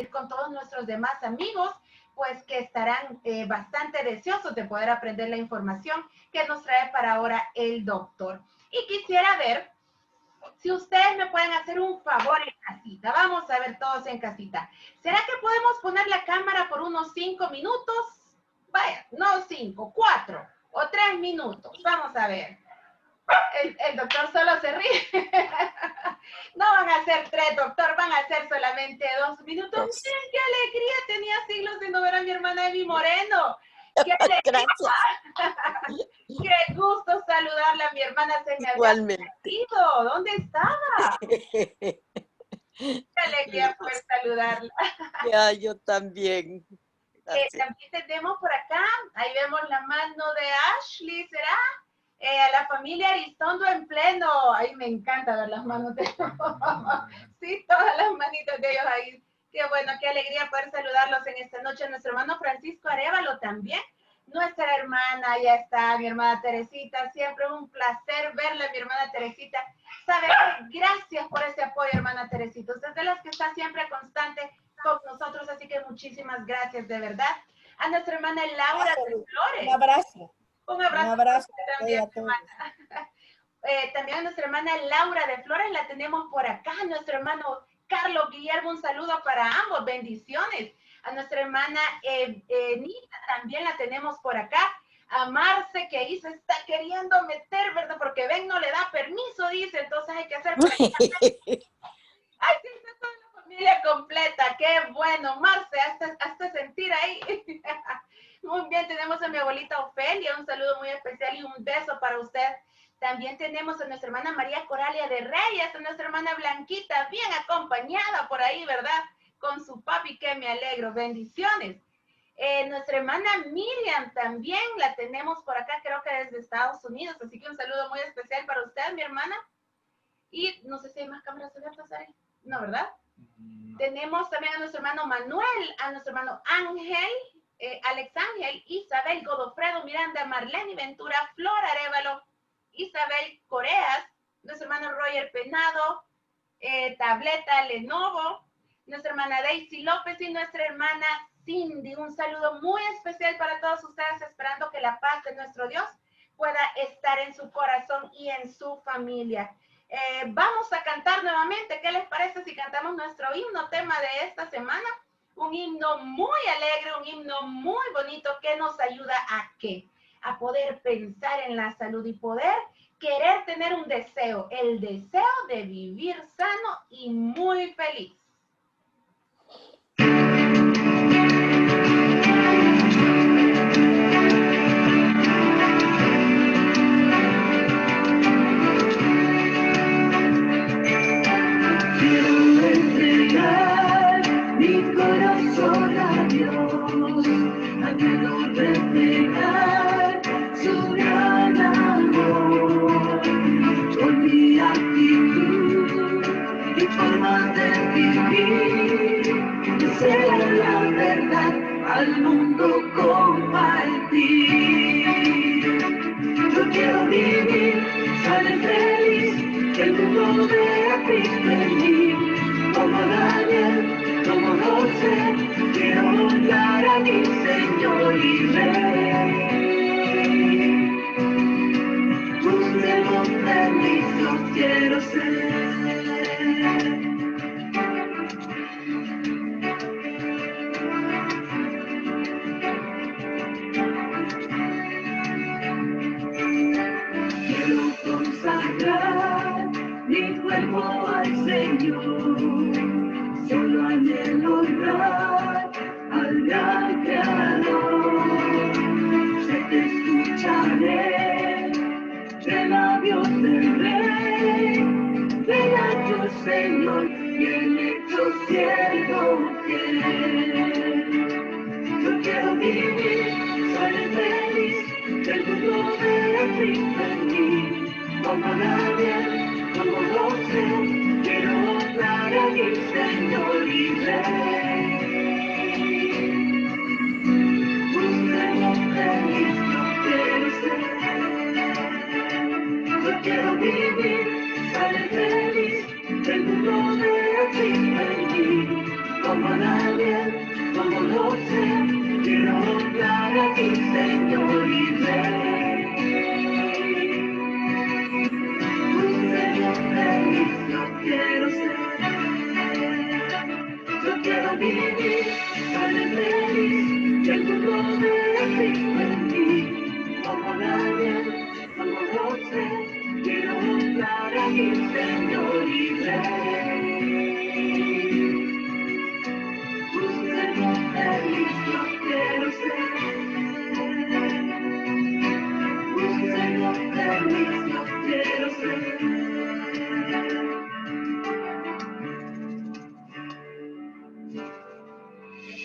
compartir con todos nuestros demás amigos, pues que estarán bastante deseosos de poder aprender la información que nos trae para ahora el doctor. Y quisiera ver si ustedes me pueden hacer un favor en casita. Vamos a ver todos en casita. ¿Será que podemos poner la cámara por unos 5 minutos? Vaya, no 5, 4 o 3 minutos. Vamos a ver. El doctor solo se ríe. No van a ser 3, doctor, van a ser solamente 2 minutos. Miren qué alegría, tenía siglos de no ver a mi hermana Evi Moreno. ¡Qué alegría! Gracias. ¡Qué gusto saludarla! Mi hermana se me Igualmente. había perdido. ¿Dónde estaba? ¡Qué alegría poder saludarla! Ya, yo también. También tenemos por acá, ahí vemos la mano de Ashley, ¿será? A la familia Aristondo en pleno. Ay, me encanta ver las manos de ellos. Sí, todas las manitas de ellos ahí. Qué bueno, qué alegría poder saludarlos en esta noche. Nuestro hermano Francisco Arévalo también. Nuestra hermana, ya está, mi hermana Teresita. Siempre un placer verla, mi hermana Teresita. ¿Sabe qué? Gracias por ese apoyo, hermana Teresita. Usted es de las que está siempre constante con nosotros, así que muchísimas gracias, de verdad. A nuestra hermana Laura de Flores. Un abrazo. Un abrazo, un abrazo también, a todos. también a nuestra hermana Laura de Flores la tenemos por acá. A nuestro hermano Carlos Guillermo, un saludo para ambos, bendiciones. A nuestra hermana Nita también la tenemos por acá. A Marce, que ahí se está queriendo meter, ¿verdad? Porque Ben no le da permiso, dice, entonces hay que hacer... Ay, sí, está toda la familia completa, qué bueno. Marce, hasta sentir ahí. Muy bien, tenemos a mi abuelita Ofelia, un saludo muy especial y un beso para usted. También tenemos a nuestra hermana María Coralia de Reyes, a nuestra hermana Blanquita, bien acompañada por ahí, ¿verdad? Con su papi, que me alegro. Bendiciones. Nuestra hermana Miriam también la tenemos por acá, creo que desde Estados Unidos, así que un saludo muy especial para usted, mi hermana. Y no sé si hay más cámaras, ¿se va a pasar ahí? No, ¿verdad? No. Tenemos también a nuestro hermano Manuel, a nuestro hermano Ángel, Alex Ángel, Isabel Godofredo, Miranda, Marlene Ventura, Flor Arévalo, Isabel Coreas, nuestro hermano Roger Penado, Tableta Lenovo, nuestra hermana Daisy López y nuestra hermana Cindy. Un saludo muy especial para todos ustedes, esperando que la paz de nuestro Dios pueda estar en su corazón y en su familia. Vamos a cantar nuevamente. ¿Qué les parece si cantamos nuestro himno tema de esta semana? Un himno muy alegre, un himno muy bonito que nos ayuda a ¿qué? A poder pensar en la salud y poder querer tener un deseo, el deseo de vivir sano y muy feliz. Al mundo compartir. Yo quiero vivir sana y feliz, que el mundo vea a Cristo en mí. Como Daniel, como José, quiero honrar a mi Señor y Rey. Busquemos feliz, yo quiero ser. Mi cuerpo al Señor, solo anhelo honrar al gran Creador. Sé que escucharé de labios del Rey, ven a tu Señor, bien hecho siervo fiel. Yo quiero vivir sano y feliz, que el mundo vea a Cristo en mí. Como Daniel, como José, quiero honrar a mi Señor y Rey. Busquemos feliz, yo quiero ser. Yo quiero vivir sano y feliz, que el mundo vea a Cristo en mí. Como Daniel, Daniel, como José, quiero honrar a ti, Señor y Rey. Un Señor feliz yo quiero ser. Yo quiero vivir tan feliz que el mundo vea Cristo en mí. Como Daniel, como José, quiero honrar a mi Señor y Rey. Un Señor feliz yo quiero ser. Un Señor feliz yo quiero ser.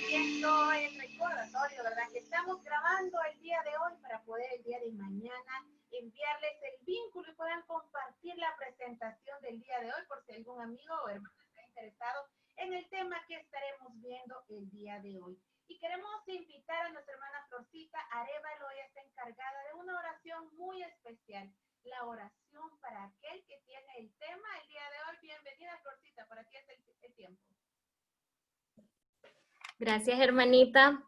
Siendo el recordatorio, ¿verdad? Que estamos grabando el día de hoy para poder el día de mañana enviarles el vínculo y puedan compartir la presentación del día de hoy por si algún amigo o hermano está interesado en el tema que estaremos viendo el día de hoy. Y queremos invitar a nuestra hermana Florcita Arévalo, ella está encargada de una oración muy especial, la oración para aquel que tiene el tema el día de hoy. Bienvenida, Florcita, para ti es el tiempo. Gracias, hermanita.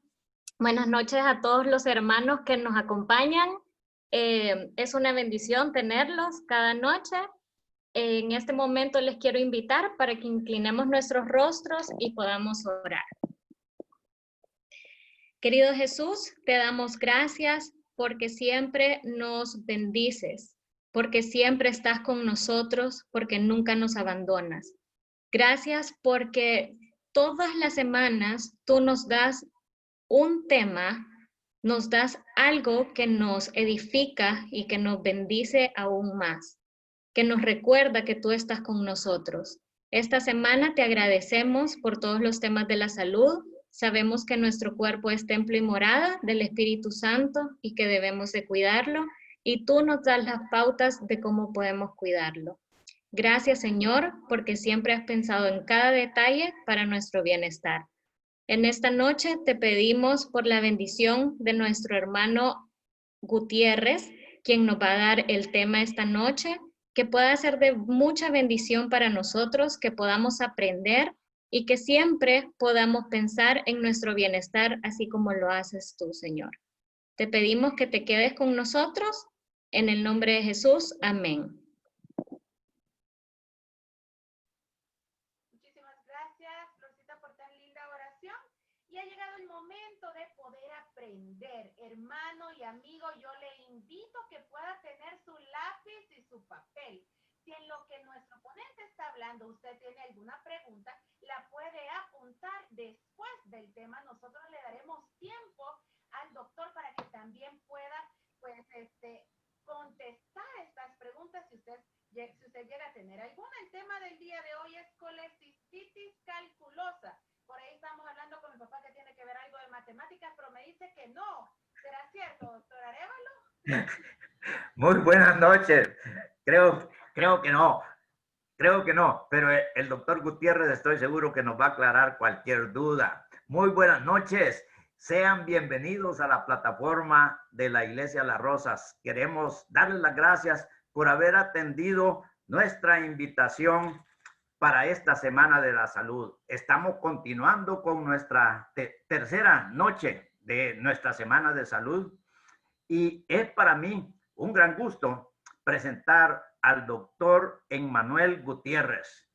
Buenas noches a todos los hermanos que nos acompañan. Es una bendición tenerlos cada noche. En este momento les quiero invitar para que inclinemos nuestros rostros y podamos orar. Querido Jesús, te damos gracias porque siempre nos bendices, porque siempre estás con nosotros, porque nunca nos abandonas. Gracias porque todas las semanas tú nos das un tema, nos das algo que nos edifica y que nos bendice aún más, que nos recuerda que tú estás con nosotros. Esta semana te agradecemos por todos los temas de la salud. Sabemos que nuestro cuerpo es templo y morada del Espíritu Santo y que debemos de cuidarlo, y tú nos das las pautas de cómo podemos cuidarlo. Gracias, Señor, porque siempre has pensado en cada detalle para nuestro bienestar. En esta noche te pedimos por la bendición de nuestro hermano Gutiérrez, quien nos va a dar el tema esta noche, que pueda ser de mucha bendición para nosotros, que podamos aprender y que siempre podamos pensar en nuestro bienestar, así como lo haces tú, Señor. Te pedimos que te quedes con nosotros, en el nombre de Jesús. Amén. Por tan linda oración, y ha llegado el momento de poder aprender. Hermano y amigo, yo le invito que pueda tener su lápiz y su papel. Si en lo que nuestro ponente está hablando usted tiene alguna pregunta, la puede apuntar después del tema. Nosotros le daremos tiempo al doctor para que también pueda contestar estas preguntas si usted llega a tener alguna. El tema del día de hoy es colecistitis calculosa. Por ahí estamos hablando con mi papá que tiene que ver algo de matemáticas, pero me dice que no. ¿Será cierto, doctor Arévalo? Muy buenas noches. Creo que no. Creo que no, pero el doctor Gutiérrez estoy seguro que nos va a aclarar cualquier duda. Muy buenas noches. Sean bienvenidos a la plataforma de la Iglesia Las Rosas. Queremos darles las gracias por haber atendido nuestra invitación para esta Semana de la Salud. Estamos continuando con nuestra tercera noche de nuestra Semana de Salud y es para mí un gran gusto presentar al doctor Emmanuel Gutiérrez,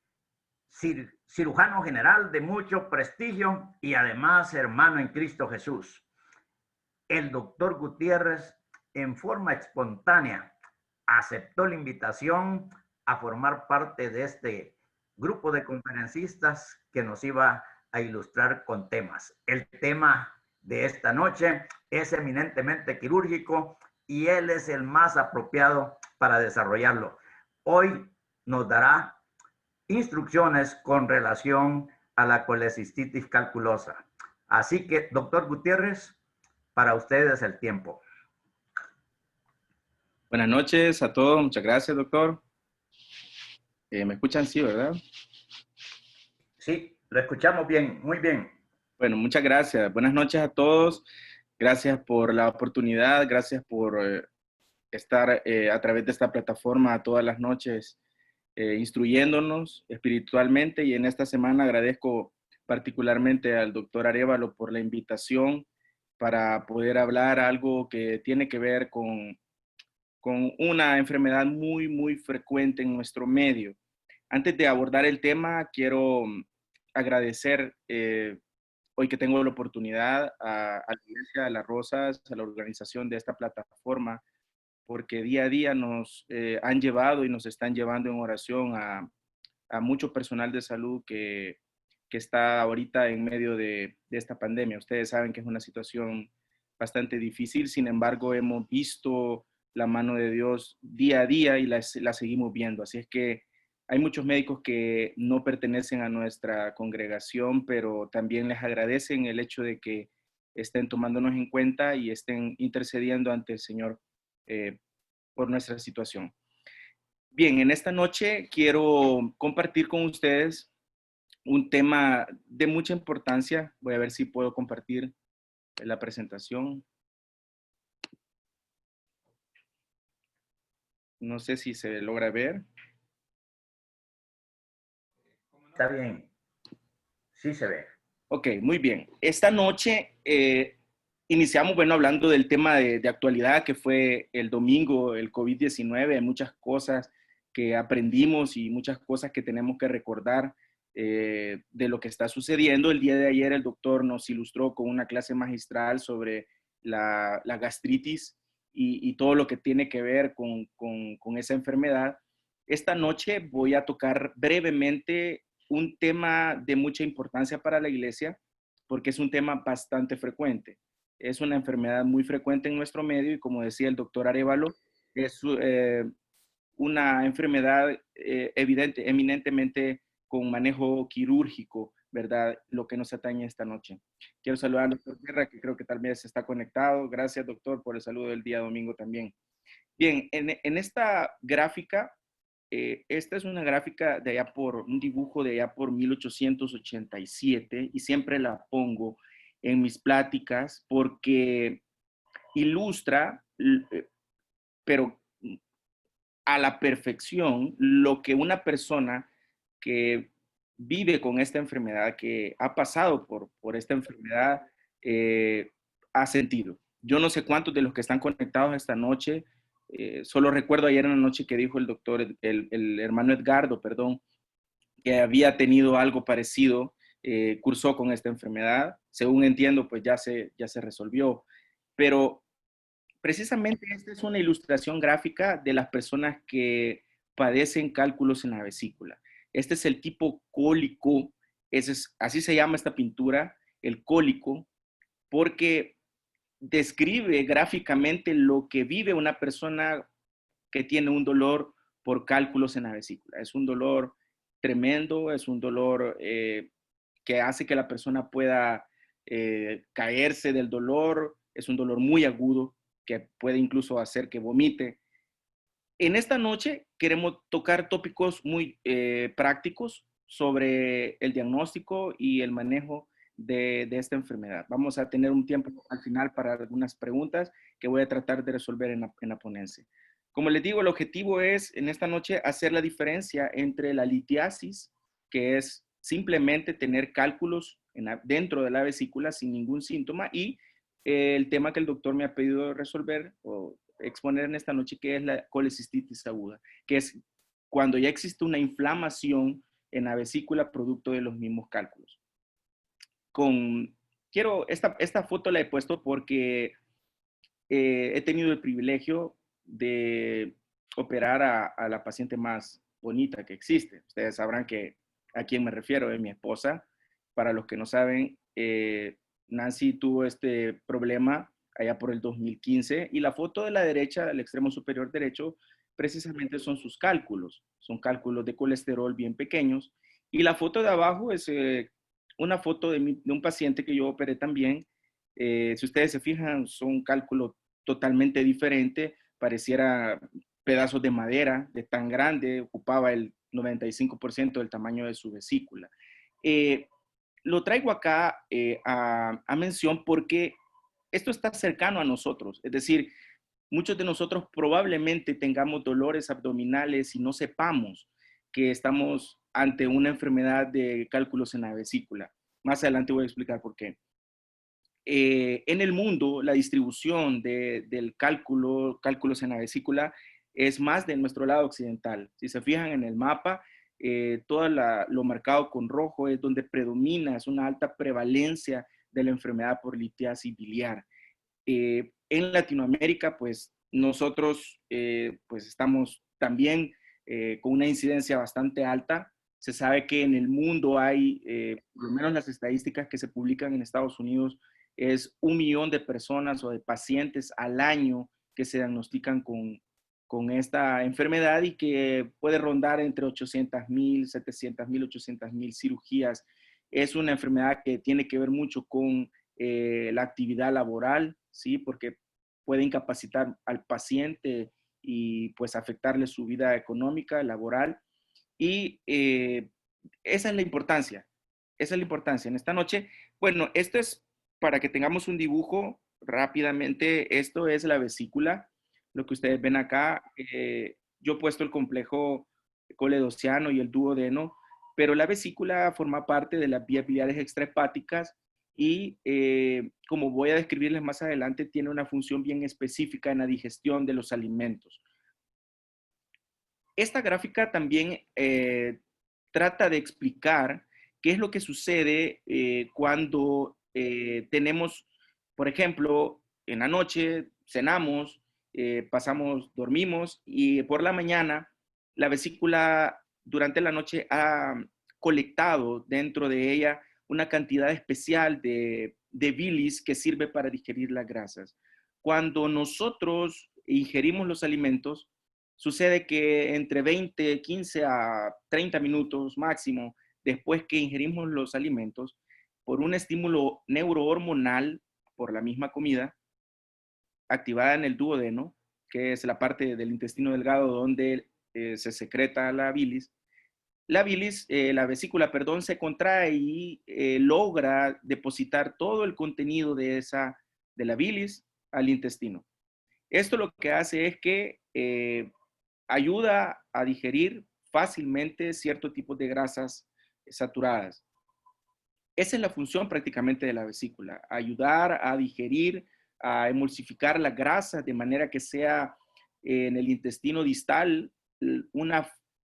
cirujano general de mucho prestigio y además hermano en Cristo Jesús. El doctor Gutiérrez, en forma espontánea, aceptó la invitación a formar parte de este grupo de conferencistas que nos iba a ilustrar con temas. El tema de esta noche es eminentemente quirúrgico y él es el más apropiado para desarrollarlo. Hoy nos dará instrucciones con relación a la colecistitis calculosa. Así que, doctor Gutiérrez, para ustedes el tiempo. Buenas noches a todos, muchas gracias, doctor. ¿Me escuchan? Sí, ¿verdad? Sí, lo escuchamos bien, muy bien. Bueno, muchas gracias. Buenas noches a todos. Gracias por la oportunidad, gracias por estar a través de esta plataforma todas las noches instruyéndonos espiritualmente, y en esta semana agradezco particularmente al doctor Arévalo por la invitación para poder hablar algo que tiene que ver con una enfermedad muy, muy frecuente en nuestro medio. Antes de abordar el tema, quiero agradecer hoy que tengo la oportunidad a la Iglesia de las Rosas, a la organización de esta plataforma, porque día a día nos han llevado y nos están llevando en oración a mucho personal de salud que está ahorita en medio de esta pandemia. Ustedes saben que es una situación bastante difícil, sin embargo, hemos visto la mano de Dios día a día y la seguimos viendo. Así es que hay muchos médicos que no pertenecen a nuestra congregación, pero también les agradecen el hecho de que estén tomándonos en cuenta y estén intercediendo ante el Señor por nuestra situación. Bien, en esta noche quiero compartir con ustedes un tema de mucha importancia. Voy a ver si puedo compartir la presentación. No sé si se logra ver. Está bien. Sí se ve. Ok, muy bien. Esta noche iniciamos, bueno, hablando del tema de actualidad que fue el domingo, el COVID-19. Hay muchas cosas que aprendimos y muchas cosas que tenemos que recordar de lo que está sucediendo. El día de ayer el doctor nos ilustró con una clase magistral sobre la gastritis y todo lo que tiene que ver con esa enfermedad. Esta noche voy a tocar brevemente un tema de mucha importancia para la iglesia porque es un tema bastante frecuente. Es una enfermedad muy frecuente en nuestro medio y como decía el doctor Arévalo, es una enfermedad eminentemente con manejo quirúrgico, ¿verdad? Lo que nos atañe esta noche. Quiero saludar al doctor Guerra, que creo que tal vez está conectado. Gracias, doctor, por el saludo del día domingo también. Bien, en esta gráfica, esta es una gráfica de allá un dibujo de allá por 1887 y siempre la pongo en mis pláticas porque ilustra, pero a la perfección, lo que una persona que vive con esta enfermedad, que ha pasado por esta enfermedad, ha sentido. Yo no sé cuántos de los que están conectados esta noche, solo recuerdo ayer en la noche que dijo el doctor, el hermano Edgardo, perdón, que había tenido algo parecido, cursó con esta enfermedad. Según entiendo, pues ya se resolvió. Pero precisamente esta es una ilustración gráfica de las personas que padecen cálculos en la vesícula. Este es el tipo cólico, así se llama esta pintura, el cólico, porque describe gráficamente lo que vive una persona que tiene un dolor por cálculos en la vesícula. Es un dolor tremendo, es un dolor que hace que la persona pueda caerse del dolor, es un dolor muy agudo que puede incluso hacer que vomite. En esta noche queremos tocar tópicos muy prácticos sobre el diagnóstico y el manejo de esta enfermedad. Vamos a tener un tiempo al final para algunas preguntas que voy a tratar de resolver en la ponencia. Como les digo, el objetivo es en esta noche hacer la diferencia entre la litiasis, que es simplemente tener cálculos dentro de la vesícula sin ningún síntoma, y el tema que el doctor me ha pedido resolver o exponer en esta noche, que es la colecistitis aguda, que es cuando ya existe una inflamación en la vesícula producto de los mismos cálculos. Esta foto la he puesto porque he tenido el privilegio de operar a la paciente más bonita que existe. Ustedes sabrán a quién me refiero, es mi esposa. Para los que no saben, Nancy tuvo este problema allá por el 2015 y la foto de la derecha, del extremo superior derecho, precisamente son sus cálculos. Son cálculos de colesterol bien pequeños. Y la foto de abajo es una foto de un paciente que yo operé también. Si ustedes se fijan, son cálculos totalmente diferentes. Pareciera pedazos de madera de tan grande, ocupaba el 95% del tamaño de su vesícula. Lo traigo acá a mención porque esto está cercano a nosotros. Es decir, muchos de nosotros probablemente tengamos dolores abdominales y no sepamos que estamos ante una enfermedad de cálculos en la vesícula. Más adelante voy a explicar por qué. En el mundo, la distribución del cálculos en la vesícula, es más de nuestro lado occidental. Si se fijan en el mapa, todo lo marcado con rojo es donde predomina, es una alta prevalencia de la enfermedad por litiasis biliar. En Latinoamérica, pues nosotros pues estamos también con una incidencia bastante alta. Se sabe que en el mundo hay, por lo menos las estadísticas que se publican en Estados Unidos, es 1 millón de personas o de pacientes al año que se diagnostican con esta enfermedad y que puede rondar entre 800,000, 700,000, 800,000 cirugías. Es una enfermedad que tiene que ver mucho con la actividad laboral, ¿sí? Porque puede incapacitar al paciente y pues afectarle su vida económica, laboral. Y esa es la importancia, esa es la importancia. En esta noche, bueno, esto es para que tengamos un dibujo rápidamente. Esto es la vesícula, lo que ustedes ven acá. Yo he puesto el complejo coledociano y el duodeno, pero la vesícula forma parte de las vías biliares extrahepáticas y como voy a describirles más adelante, tiene una función bien específica en la digestión de los alimentos. Esta gráfica también trata de explicar qué es lo que sucede cuando tenemos, por ejemplo, en la noche cenamos, dormimos y por la mañana la vesícula durante la noche ha colectado dentro de ella una cantidad especial de bilis que sirve para digerir las grasas. Cuando nosotros ingerimos los alimentos, sucede que entre 20, 15 a 30 minutos máximo después que ingerimos los alimentos, por un estímulo neurohormonal, por la misma comida, activada en el duodeno, que es la parte del intestino delgado donde se secreta la bilis, la vesícula, perdón, se contrae y logra depositar todo el contenido de la bilis al intestino. Esto lo que hace es que ayuda a digerir fácilmente ciertos tipos de grasas saturadas. Esa es la función prácticamente de la vesícula, ayudar a digerir, a emulsificar la grasa de manera que sea en el intestino distal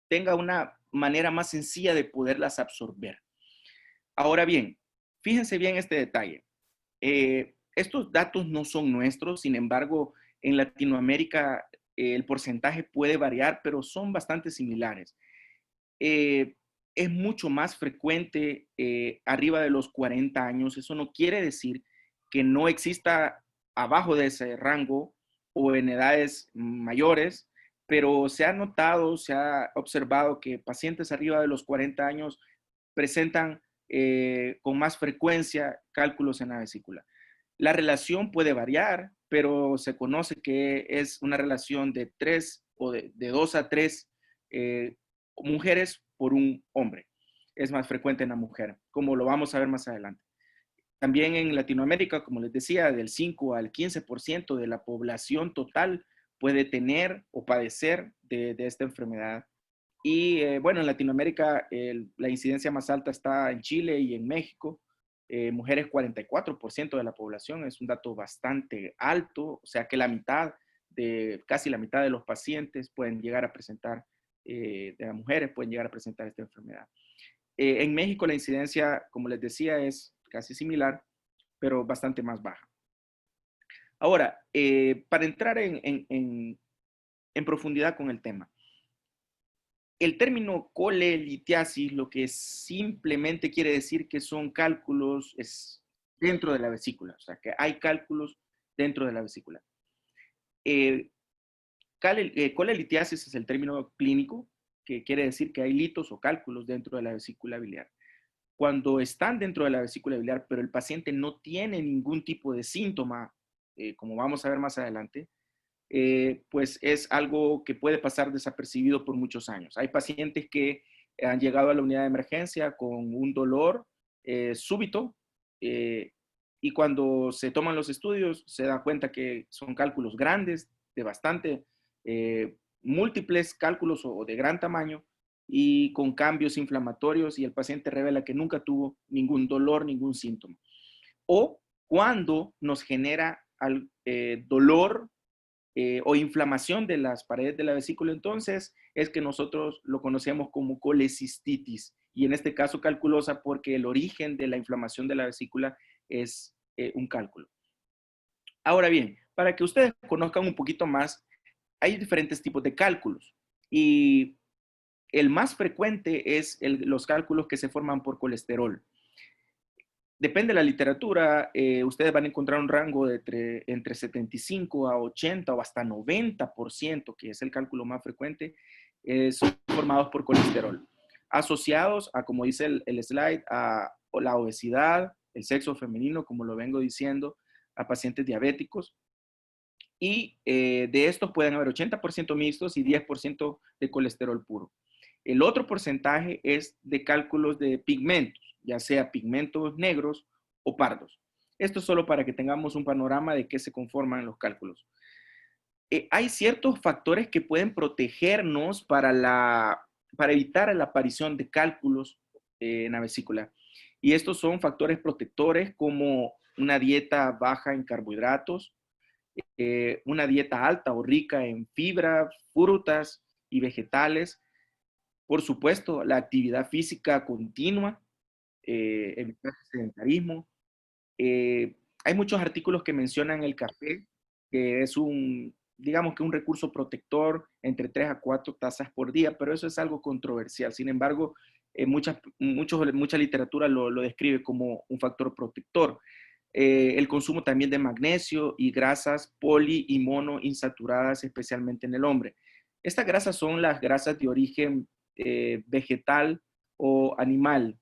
tenga una manera más sencilla de poderlas absorber. Ahora bien, fíjense bien este detalle. Estos datos no son nuestros, sin embargo, en Latinoamérica el porcentaje puede variar, pero son bastante similares. Es mucho más frecuente arriba de los 40 años. Eso no quiere decir que no exista abajo de ese rango o en edades mayores, pero se ha notado, se ha observado que pacientes arriba de los 40 años presentan con más frecuencia cálculos en la vesícula. La relación puede variar, pero se conoce que es una relación de 3 o de 2 a 3 mujeres por un hombre. Es más frecuente en la mujer, como lo vamos a ver más adelante. También en Latinoamérica, como les decía, del 5 al 15% de la población total puede tener o padecer de esta enfermedad. Y bueno, en Latinoamérica la incidencia más alta está en Chile y en México. Mujeres 44% de la población, es un dato bastante alto, o sea que casi la mitad de los pacientes pueden llegar a presentar, de las mujeres pueden llegar a presentar esta enfermedad. En México la incidencia, como les decía, es casi similar, pero bastante más baja. Ahora, para entrar en profundidad con el tema, el término colelitiasis lo que simplemente quiere decir que son cálculos dentro de la vesícula, o sea, que hay cálculos dentro de la vesícula. Colelitiasis es el término clínico, que quiere decir que hay litos o cálculos dentro de la vesícula biliar. Cuando están dentro de la vesícula biliar, pero el paciente no tiene ningún tipo de síntoma, como vamos a ver más adelante, pues es algo que puede pasar desapercibido por muchos años. Hay pacientes que han llegado a la unidad de emergencia con un dolor súbito y cuando se toman los estudios se da cuenta que son cálculos grandes, de bastante múltiples cálculos o de gran tamaño y con cambios inflamatorios y el paciente revela que nunca tuvo ningún dolor, ningún síntoma. O cuando nos genera dolor o inflamación de las paredes de la vesícula, entonces es que nosotros lo conocemos como colecistitis, y en este caso calculosa porque el origen de la inflamación de la vesícula es un cálculo. Ahora bien, para que ustedes conozcan un poquito más, hay diferentes tipos de cálculos, y el más frecuente es los cálculos que se forman por colesterol. Depende de la literatura, ustedes van a encontrar un rango de entre 75 a 80 o hasta 90%, que es el cálculo más frecuente, son formados por colesterol, asociados a, como dice el slide, a la obesidad, el sexo femenino, como lo vengo diciendo, a pacientes diabéticos. Y de estos pueden haber 80% mixtos y 10% de colesterol puro. El otro porcentaje es de cálculos de pigmentos, ya sea pigmentos negros o pardos. Esto es solo para que tengamos un panorama de qué se conforman los cálculos. Hay ciertos factores que pueden protegernos para evitar la aparición de cálculos en la vesícula. Y estos son factores protectores como una dieta baja en carbohidratos, una dieta alta o rica en fibra, frutas y vegetales. Por supuesto, la actividad física continua, evitar el sedentarismo. Hay muchos artículos que mencionan el café, que es digamos que un recurso protector entre 3 a 4 tazas por día, pero eso es algo controversial. Sin embargo, mucha literatura lo describe como un factor protector. El consumo también de magnesio y grasas poli y monoinsaturadas, especialmente en el hombre. Estas grasas son las grasas de origen vegetal o animal.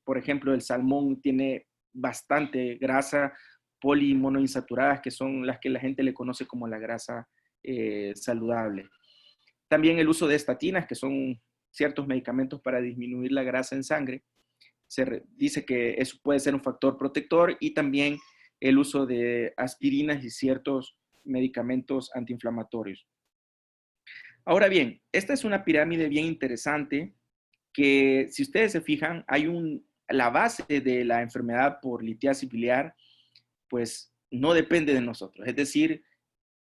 Por ejemplo, el salmón tiene bastante grasa poli y monoinsaturadas, que son las que la gente le conoce como la grasa saludable. También el uso de estatinas, que son ciertos medicamentos para disminuir la grasa en sangre. Se dice que eso puede ser un factor protector, y también el uso de aspirinas y ciertos medicamentos antiinflamatorios. Ahora bien, esta es una pirámide bien interesante que, si ustedes se fijan, la base de la enfermedad por litiasis biliar, pues no depende de nosotros. Es decir,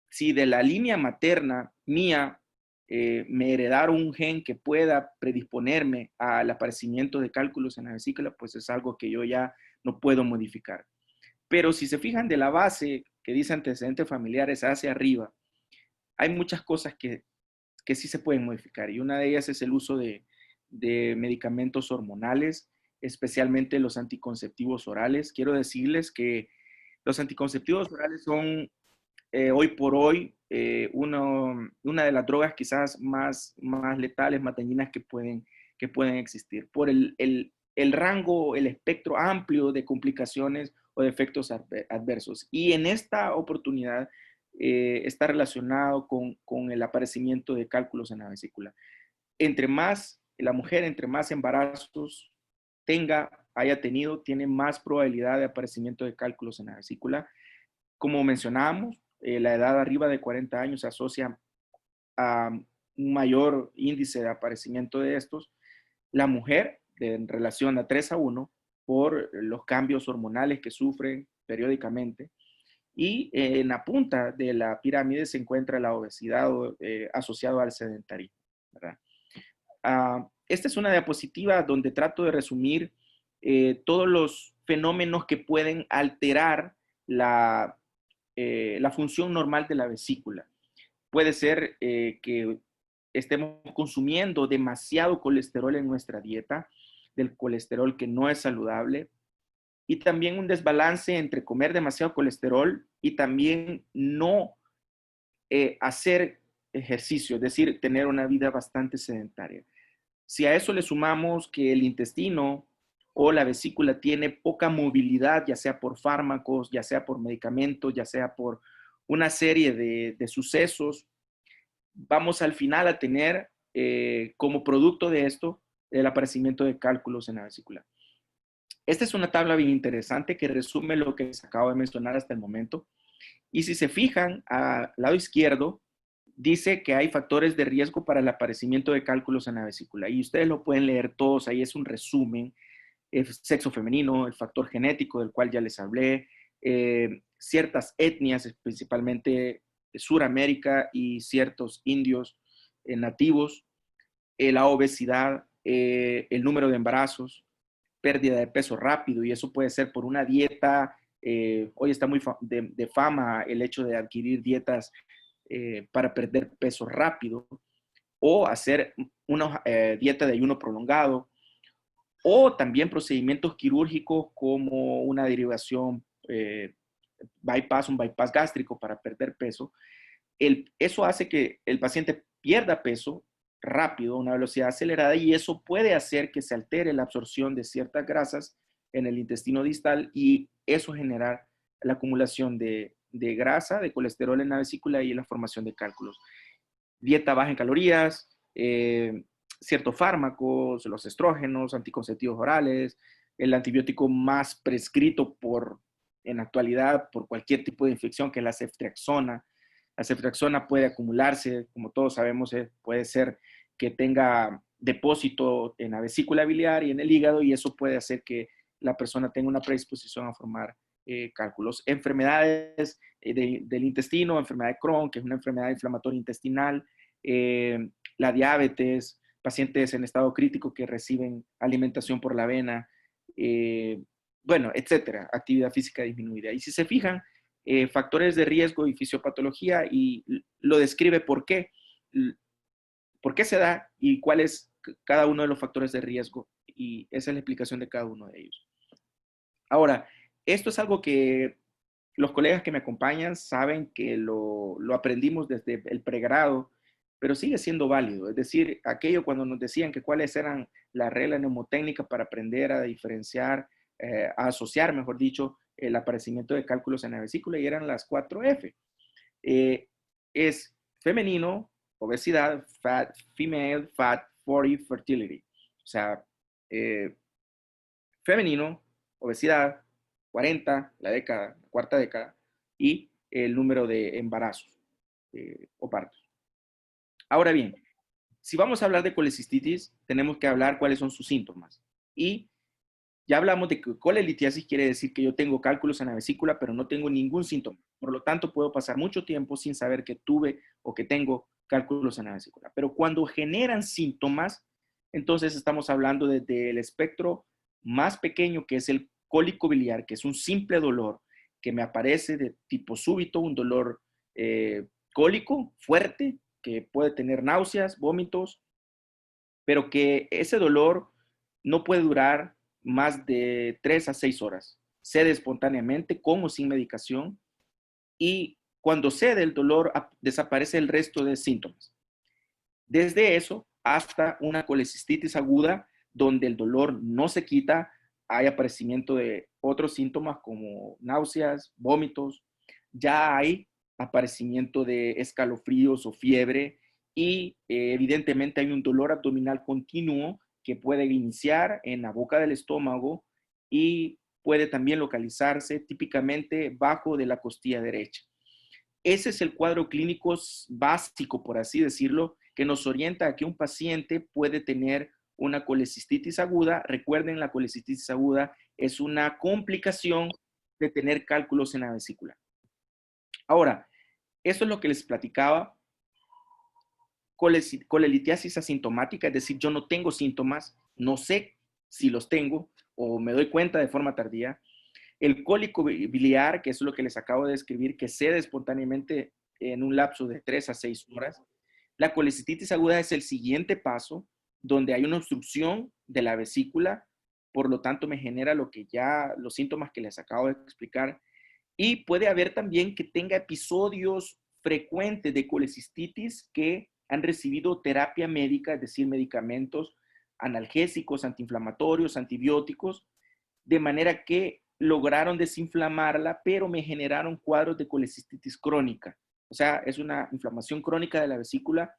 si de la línea materna mía me heredaron un gen que pueda predisponerme al aparecimiento de cálculos en la vesícula, pues es algo que yo ya no puedo modificar. Pero si se fijan de la base que dice antecedentes familiares hacia arriba, hay muchas cosas que sí se pueden modificar, y una de ellas es el uso de medicamentos hormonales, especialmente los anticonceptivos orales. Quiero decirles que los anticonceptivos orales son hoy por hoy una de las drogas quizás más letales, más dañinas que pueden existir, por el rango, el espectro amplio de complicaciones o de efectos adversos. Y en esta oportunidad está relacionado con el aparecimiento de cálculos en la vesícula. La mujer, entre más embarazos haya tenido, tiene más probabilidad de aparecimiento de cálculos en la vesícula. Como mencionábamos, la edad arriba de 40 años se asocia a un mayor índice de aparecimiento de estos. La mujer, en relación a 3 a 1, por los cambios hormonales que sufren periódicamente. Y en la punta de la pirámide se encuentra la obesidad asociada al sedentarismo, ¿verdad? Esta es una diapositiva donde trato de resumir todos los fenómenos que pueden alterar la función normal de la vesícula. Puede ser que estemos consumiendo demasiado colesterol en nuestra dieta, del colesterol que no es saludable, y también un desbalance entre comer demasiado colesterol y también no hacer ejercicio, es decir, tener una vida bastante sedentaria. Si a eso le sumamos que el intestino o la vesícula tiene poca movilidad, ya sea por fármacos, ya sea por medicamentos, ya sea por una serie de sucesos, vamos al final a tener como producto de esto el aparecimiento de cálculos en la vesícula. Esta es una tabla bien interesante que resume lo que les acabo de mencionar hasta el momento. Y si se fijan al lado izquierdo, dice que hay factores de riesgo para el aparecimiento de cálculos en la vesícula. Y ustedes lo pueden leer todos, ahí es un resumen. El sexo femenino, el factor genético del cual ya les hablé, ciertas etnias, principalmente de Suramérica y ciertos indios nativos, la obesidad, el número de embarazos, pérdida de peso rápido, y eso puede ser por una dieta. Hoy está muy de fama el hecho de adquirir dietas para perder peso rápido, o hacer una dieta de ayuno prolongado, o también procedimientos quirúrgicos como una derivación, un bypass gástrico para perder peso. Eso hace que el paciente pierda peso rápido, a una velocidad acelerada, y eso puede hacer que se altere la absorción de ciertas grasas en el intestino distal, y eso generar la acumulación de grasa, de colesterol en la vesícula y la formación de cálculos. Dieta baja en calorías, ciertos fármacos, los estrógenos, anticonceptivos orales, el antibiótico más prescrito en la actualidad por cualquier tipo de infección, que es la ceftriaxona. La ceftriaxona puede acumularse, como todos sabemos, puede ser que tenga depósito en la vesícula biliar y en el hígado, y eso puede hacer que la persona tenga una predisposición a formar cálculos. Enfermedades del intestino, enfermedad de Crohn, que es una enfermedad inflamatoria intestinal, la diabetes, pacientes en estado crítico que reciben alimentación por la vena, bueno, etcétera, actividad física disminuida. Y si se fijan, factores de riesgo y fisiopatología, y lo describe por qué se da y cuál es cada uno de los factores de riesgo, y esa es la explicación de cada uno de ellos. Ahora, esto es algo que los colegas que me acompañan saben que lo aprendimos desde el pregrado, pero sigue siendo válido. Es decir, aquello cuando nos decían que cuáles eran las reglas mnemotécnicas para aprender a diferenciar, a asociar, mejor dicho, el aparecimiento de cálculos en la vesícula, y eran las 4F. Es femenino, obesidad; female, fat; 40, fertility. O sea, femenino, obesidad; 40, la cuarta década, y el número de embarazos o partos. Ahora bien, si vamos a hablar de colecistitis, tenemos que hablar cuáles son sus síntomas. Y ya hablamos de que colelitiasis quiere decir que yo tengo cálculos en la vesícula, pero no tengo ningún síntoma. Por lo tanto, puedo pasar mucho tiempo sin saber que tuve o que tengo cálculos en la vesícula. Pero cuando generan síntomas, entonces estamos hablando desde el espectro más pequeño, que es el cólico biliar, que es un simple dolor que me aparece de tipo súbito, un dolor cólico fuerte, que puede tener náuseas, vómitos, pero que ese dolor no puede durar más de 3 a 6 horas. Cede espontáneamente, con o sin medicación, y cuando cede el dolor, desaparece el resto de síntomas. Desde eso hasta una colecistitis aguda, donde el dolor no se quita, hay aparecimiento de otros síntomas como náuseas, vómitos, ya hay aparecimiento de escalofríos o fiebre, y evidentemente hay un dolor abdominal continuo que puede iniciar en la boca del estómago y puede también localizarse típicamente bajo de la costilla derecha. Ese es el cuadro clínico básico, por así decirlo, que nos orienta a que un paciente puede tener una colecistitis aguda. Recuerden, la colecistitis aguda es una complicación de tener cálculos en la vesícula. Ahora, eso es lo que les platicaba. Colelitiasis asintomática, es decir, yo no tengo síntomas, no sé si los tengo o me doy cuenta de forma tardía. El cólico biliar, que es lo que les acabo de describir, que cede espontáneamente en un lapso de 3 a 6 horas. La colecistitis aguda es el siguiente paso, donde hay una obstrucción de la vesícula, por lo tanto me genera los síntomas que les acabo de explicar. Y puede haber también que tenga episodios frecuentes de colecistitis que han recibido terapia médica, es decir, medicamentos analgésicos, antiinflamatorios, antibióticos, de manera que lograron desinflamarla, pero me generaron cuadros de colecistitis crónica. O sea, es una inflamación crónica de la vesícula,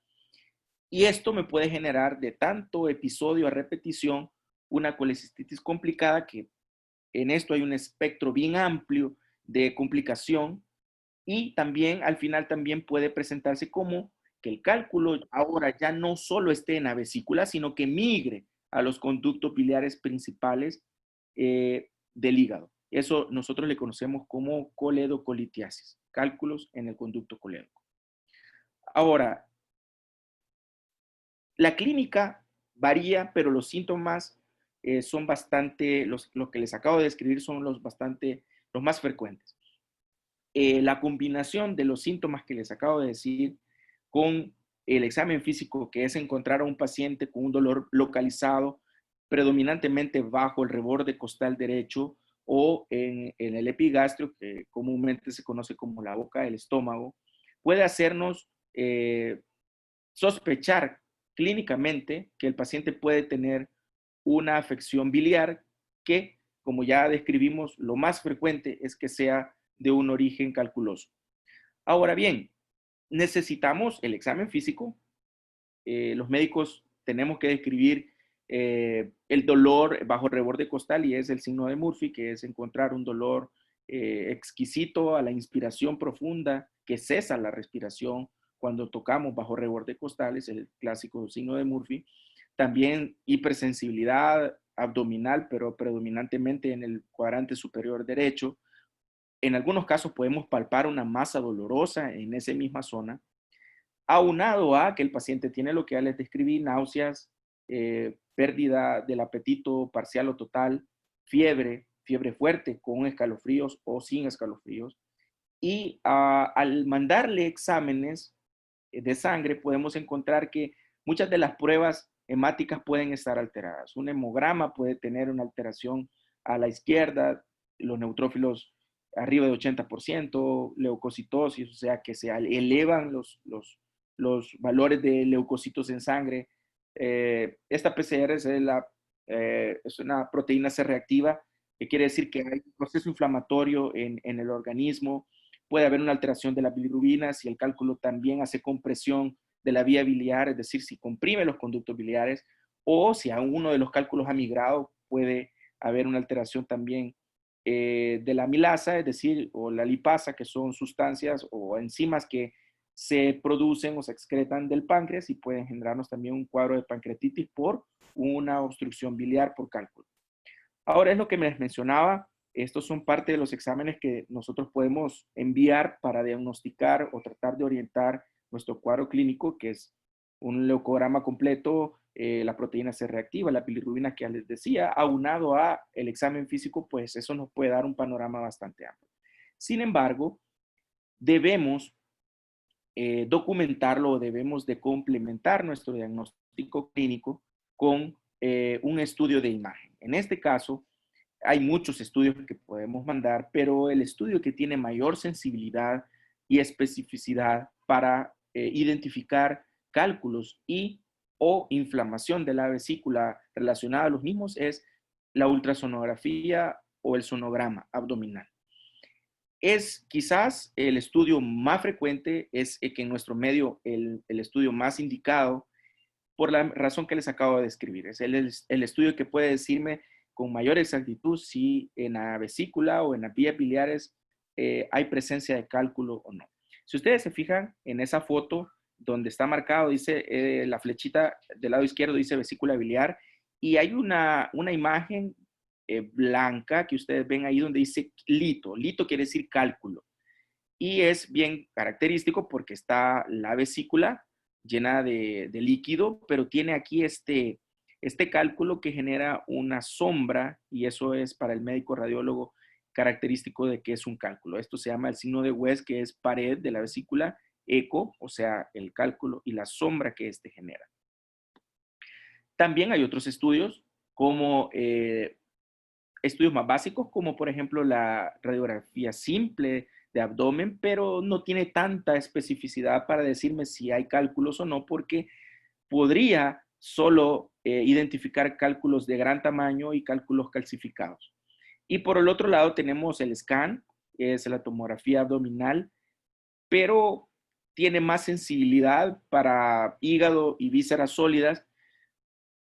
y esto me puede generar de tanto episodio a repetición una colecistitis complicada, que en esto hay un espectro bien amplio de complicación, y también al final también puede presentarse como que el cálculo ahora ya no solo esté en la vesícula, sino que migre a los conductos biliares principales del hígado. Eso nosotros le conocemos como coledocolitiasis, cálculos en el conducto colédoco. Ahora, la clínica varía, pero los síntomas son bastante, los que les acabo de describir son los más frecuentes. La combinación de los síntomas que les acabo de decir con el examen físico, que es encontrar a un paciente con un dolor localizado, predominantemente bajo el reborde costal derecho o en el epigastrio, que comúnmente se conoce como la boca del estómago, puede hacernos sospechar clínicamente que el paciente puede tener una afección biliar que, como ya describimos, lo más frecuente es que sea de un origen calculoso. Ahora bien, necesitamos el examen físico. Los médicos tenemos que describir el dolor bajo reborde costal y es el signo de Murphy, que es encontrar un dolor exquisito a la inspiración profunda, que cesa la respiración cuando tocamos bajo reborde costal, es el clásico signo de Murphy. También hipersensibilidad abdominal, pero predominantemente en el cuadrante superior derecho. En algunos casos podemos palpar una masa dolorosa en esa misma zona, aunado a que el paciente tiene lo que ya les describí, náuseas, pérdida del apetito parcial o total, fiebre fuerte con escalofríos o sin escalofríos. Y al mandarle exámenes de sangre podemos encontrar que muchas de las pruebas hemáticas pueden estar alteradas. Un hemograma puede tener una alteración a la izquierda, los neutrófilos arriba de 80%, leucocitosis, o sea que se elevan los valores de leucocitos en sangre. Esta PCR es una proteína C reactiva, que quiere decir que hay un proceso inflamatorio en el organismo. Puede haber una alteración de la bilirrubina si el cálculo también hace compresión de la vía biliar, es decir, si comprime los conductos biliares, o si a uno de los cálculos ha migrado, puede haber una alteración también de la amilasa, es decir, o la lipasa, que son sustancias o enzimas que se producen o se excretan del páncreas y pueden generarnos también un cuadro de pancreatitis por una obstrucción biliar por cálculo. Ahora es lo que les mencionaba, estos son parte de los exámenes que nosotros podemos enviar para diagnosticar o tratar de orientar nuestro cuadro clínico, que es un leucograma completo, la proteína C reactiva, la bilirrubina que ya les decía, aunado a el examen físico, pues eso nos puede dar un panorama bastante amplio. Sin embargo, debemos documentarlo o debemos de complementar nuestro diagnóstico clínico con un estudio de imagen. En este caso, hay muchos estudios que podemos mandar, pero el estudio que tiene mayor sensibilidad y especificidad para identificar cálculos y o inflamación de la vesícula relacionada a los mismos es la ultrasonografía o el sonograma abdominal. Es quizás el estudio más frecuente, es que en nuestro medio el estudio más indicado por la razón que les acabo de describir. Es el estudio que puede decirme con mayor exactitud si en la vesícula o en las vías biliares hay presencia de cálculo o no. Si ustedes se fijan en esa foto donde está marcado, dice la flechita del lado izquierdo dice vesícula biliar y hay una imagen blanca que ustedes ven ahí donde dice lito. Lito quiere decir cálculo. Y es bien característico porque está la vesícula llena de líquido, pero tiene aquí este cálculo que genera una sombra y eso es para el médico radiólogo característico de que es un cálculo. Esto se llama el signo de West, que es pared de la vesícula, eco, o sea, el cálculo y la sombra que este genera. También hay otros estudios como estudios más básicos, como por ejemplo la radiografía simple de abdomen, pero no tiene tanta especificidad para decirme si hay cálculos o no, porque podría solo identificar cálculos de gran tamaño y cálculos calcificados. Y por el otro lado tenemos el scan, que es la tomografía abdominal, pero tiene más sensibilidad para hígado y vísceras sólidas.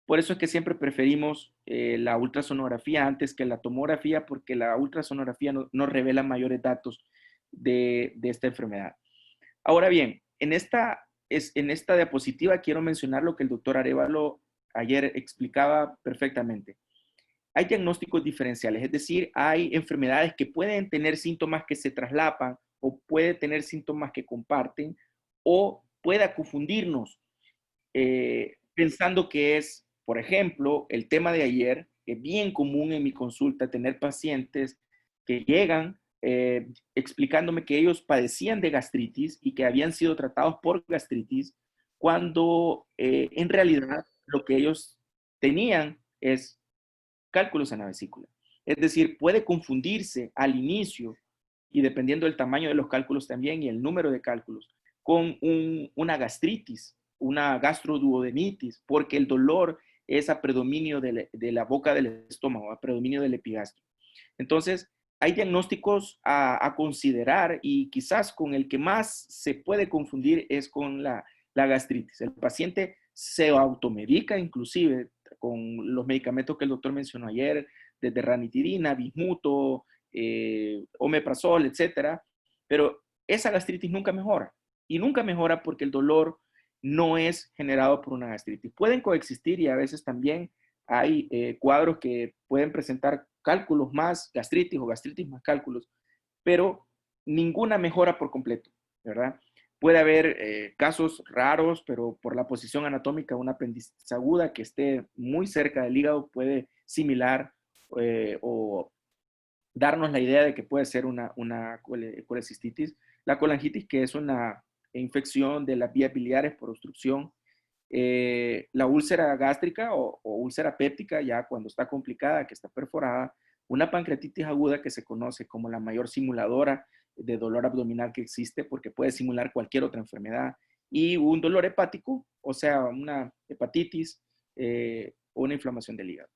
Por eso es que siempre preferimos la ultrasonografía antes que la tomografía, porque la ultrasonografía no revela mayores datos de esta enfermedad. Ahora bien, en esta en esta diapositiva quiero mencionar lo que el doctor Arévalo ayer explicaba perfectamente. Hay diagnósticos diferenciales, es decir, hay enfermedades que pueden tener síntomas que se traslapan o puede tener síntomas que comparten o pueda confundirnos pensando que es, por ejemplo, el tema de ayer, que es bien común en mi consulta tener pacientes que llegan explicándome que ellos padecían de gastritis y que habían sido tratados por gastritis, cuando en realidad lo que ellos tenían es cálculos en la vesícula. Es decir, puede confundirse al inicio, y dependiendo del tamaño de los cálculos también y el número de cálculos, con una gastritis, una gastroduodenitis, porque el dolor es a predominio de la boca del estómago, a predominio del epigastrio. Entonces, hay diagnósticos a considerar y quizás con el que más se puede confundir es con la gastritis. El paciente se automedica inclusive con los medicamentos que el doctor mencionó ayer, desde ranitidina, bismuto, omeprazol, etcétera, pero esa gastritis nunca mejora. Y nunca mejora porque el dolor no es generado por una gastritis. Pueden coexistir y a veces también hay cuadros que pueden presentar cálculos más gastritis o gastritis más cálculos, pero ninguna mejora por completo, ¿verdad? Puede haber casos raros, pero por la posición anatómica, una apendicitis aguda que esté muy cerca del hígado puede similar o darnos la idea de que puede ser una colecistitis. La colangitis, que es una infección de las vías biliares por obstrucción. La úlcera gástrica o úlcera péptica, ya cuando está complicada, que está perforada. Una pancreatitis aguda que se conoce como la mayor simuladora de dolor abdominal que existe porque puede simular cualquier otra enfermedad. Y un dolor hepático, o sea, una hepatitis o una inflamación del hígado.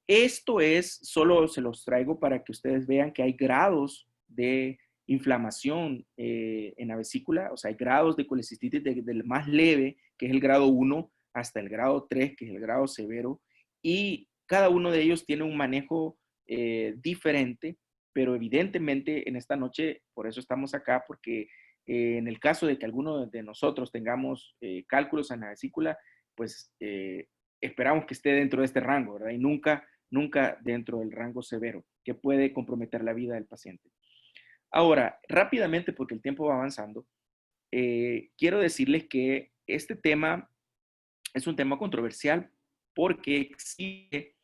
Esto es, solo se los traigo para que ustedes vean que hay grados de inflamación en la vesícula, o sea, hay grados de colecistitis del más leve, que es el grado 1, hasta el grado 3, que es el grado severo, y cada uno de ellos tiene un manejo diferente, pero evidentemente en esta noche, por eso estamos acá, porque en el caso de que alguno de nosotros tengamos cálculos en la vesícula, pues esperamos que esté dentro de este rango, ¿verdad? Y nunca dentro del rango severo, que puede comprometer la vida del paciente. Ahora, rápidamente, porque el tiempo va avanzando, quiero decirles que este tema es un tema controversial porque existe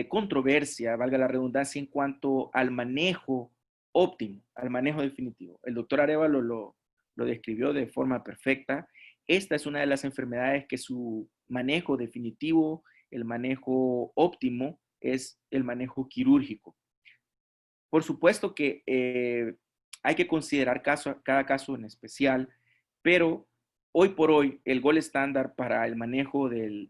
controversia, valga la redundancia, en cuanto al manejo óptimo, al manejo definitivo. El doctor Arévalo lo describió de forma perfecta. Esta es una de las enfermedades que su manejo definitivo, el manejo óptimo, es el manejo quirúrgico. Por supuesto que hay que considerar cada caso en especial, pero hoy por hoy el gol estándar para el manejo de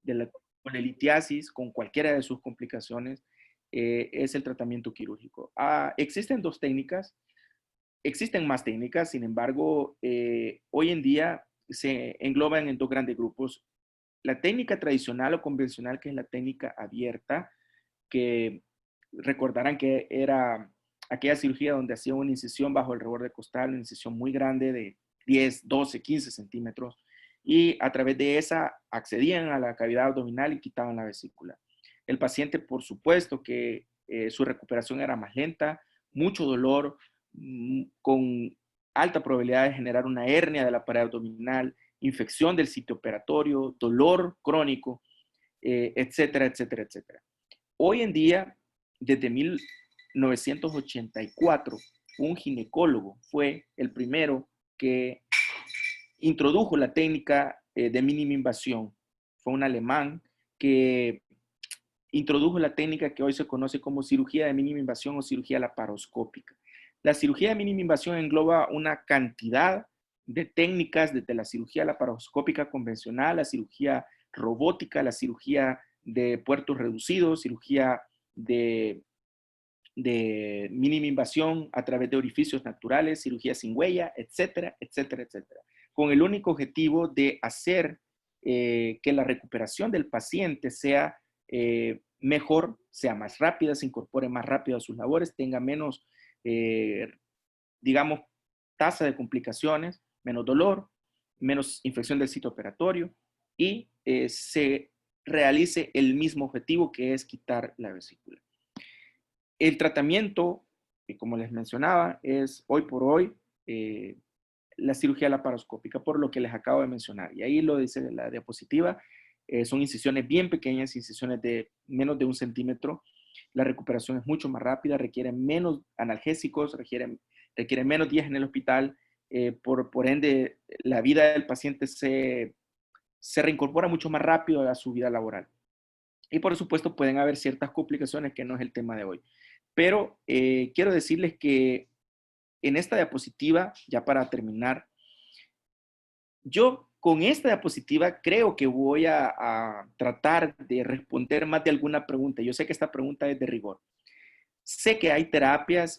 la colelitiasis con cualquiera de sus complicaciones es el tratamiento quirúrgico. Existen dos técnicas, existen más técnicas, sin embargo, hoy en día se engloban en dos grandes grupos. La técnica tradicional o convencional, que es la técnica abierta, que recordarán que era aquella cirugía donde hacía una incisión bajo el reborde costal, una incisión muy grande de 10, 12, 15 centímetros, y a través de esa accedían a la cavidad abdominal y quitaban la vesícula. El paciente, por supuesto, que su recuperación era más lenta, mucho dolor, con alta probabilidad de generar una hernia de la pared abdominal, infección del sitio operatorio, dolor crónico, etcétera, etcétera, etcétera. Hoy en día, desde 1984, un ginecólogo fue el primero que introdujo la técnica de mínima invasión. Fue un alemán que introdujo la técnica que hoy se conoce como cirugía de mínima invasión o cirugía laparoscópica. La cirugía de mínima invasión engloba una cantidad de técnicas desde la cirugía laparoscópica convencional, la cirugía robótica, la cirugía de puertos reducidos, cirugía de mínima invasión a través de orificios naturales, cirugía sin huella, etcétera, etcétera, etcétera, con el único objetivo de hacer que la recuperación del paciente sea mejor, sea más rápida, se incorpore más rápido a sus labores, tenga menos, digamos, tasa de complicaciones, menos dolor menos infección del sitio operatorio y se realice el mismo objetivo, que es quitar la vesícula. El tratamiento, como les mencionaba, es hoy por hoy la cirugía laparoscópica, por lo que les acabo de mencionar. Y ahí lo dice la diapositiva. Son incisiones bien pequeñas, incisiones de menos de 1 centímetro. La recuperación es mucho más rápida, requiere menos analgésicos, requiere menos días en el hospital. Por ende, la vida del paciente se reincorpora mucho más rápido a su vida laboral. Y por supuesto pueden haber ciertas complicaciones que no es el tema de hoy. Pero quiero decirles que en esta diapositiva, ya para terminar, yo con esta diapositiva creo que voy a tratar de responder más de alguna pregunta. Yo sé que esta pregunta es de rigor. Sé que hay terapias,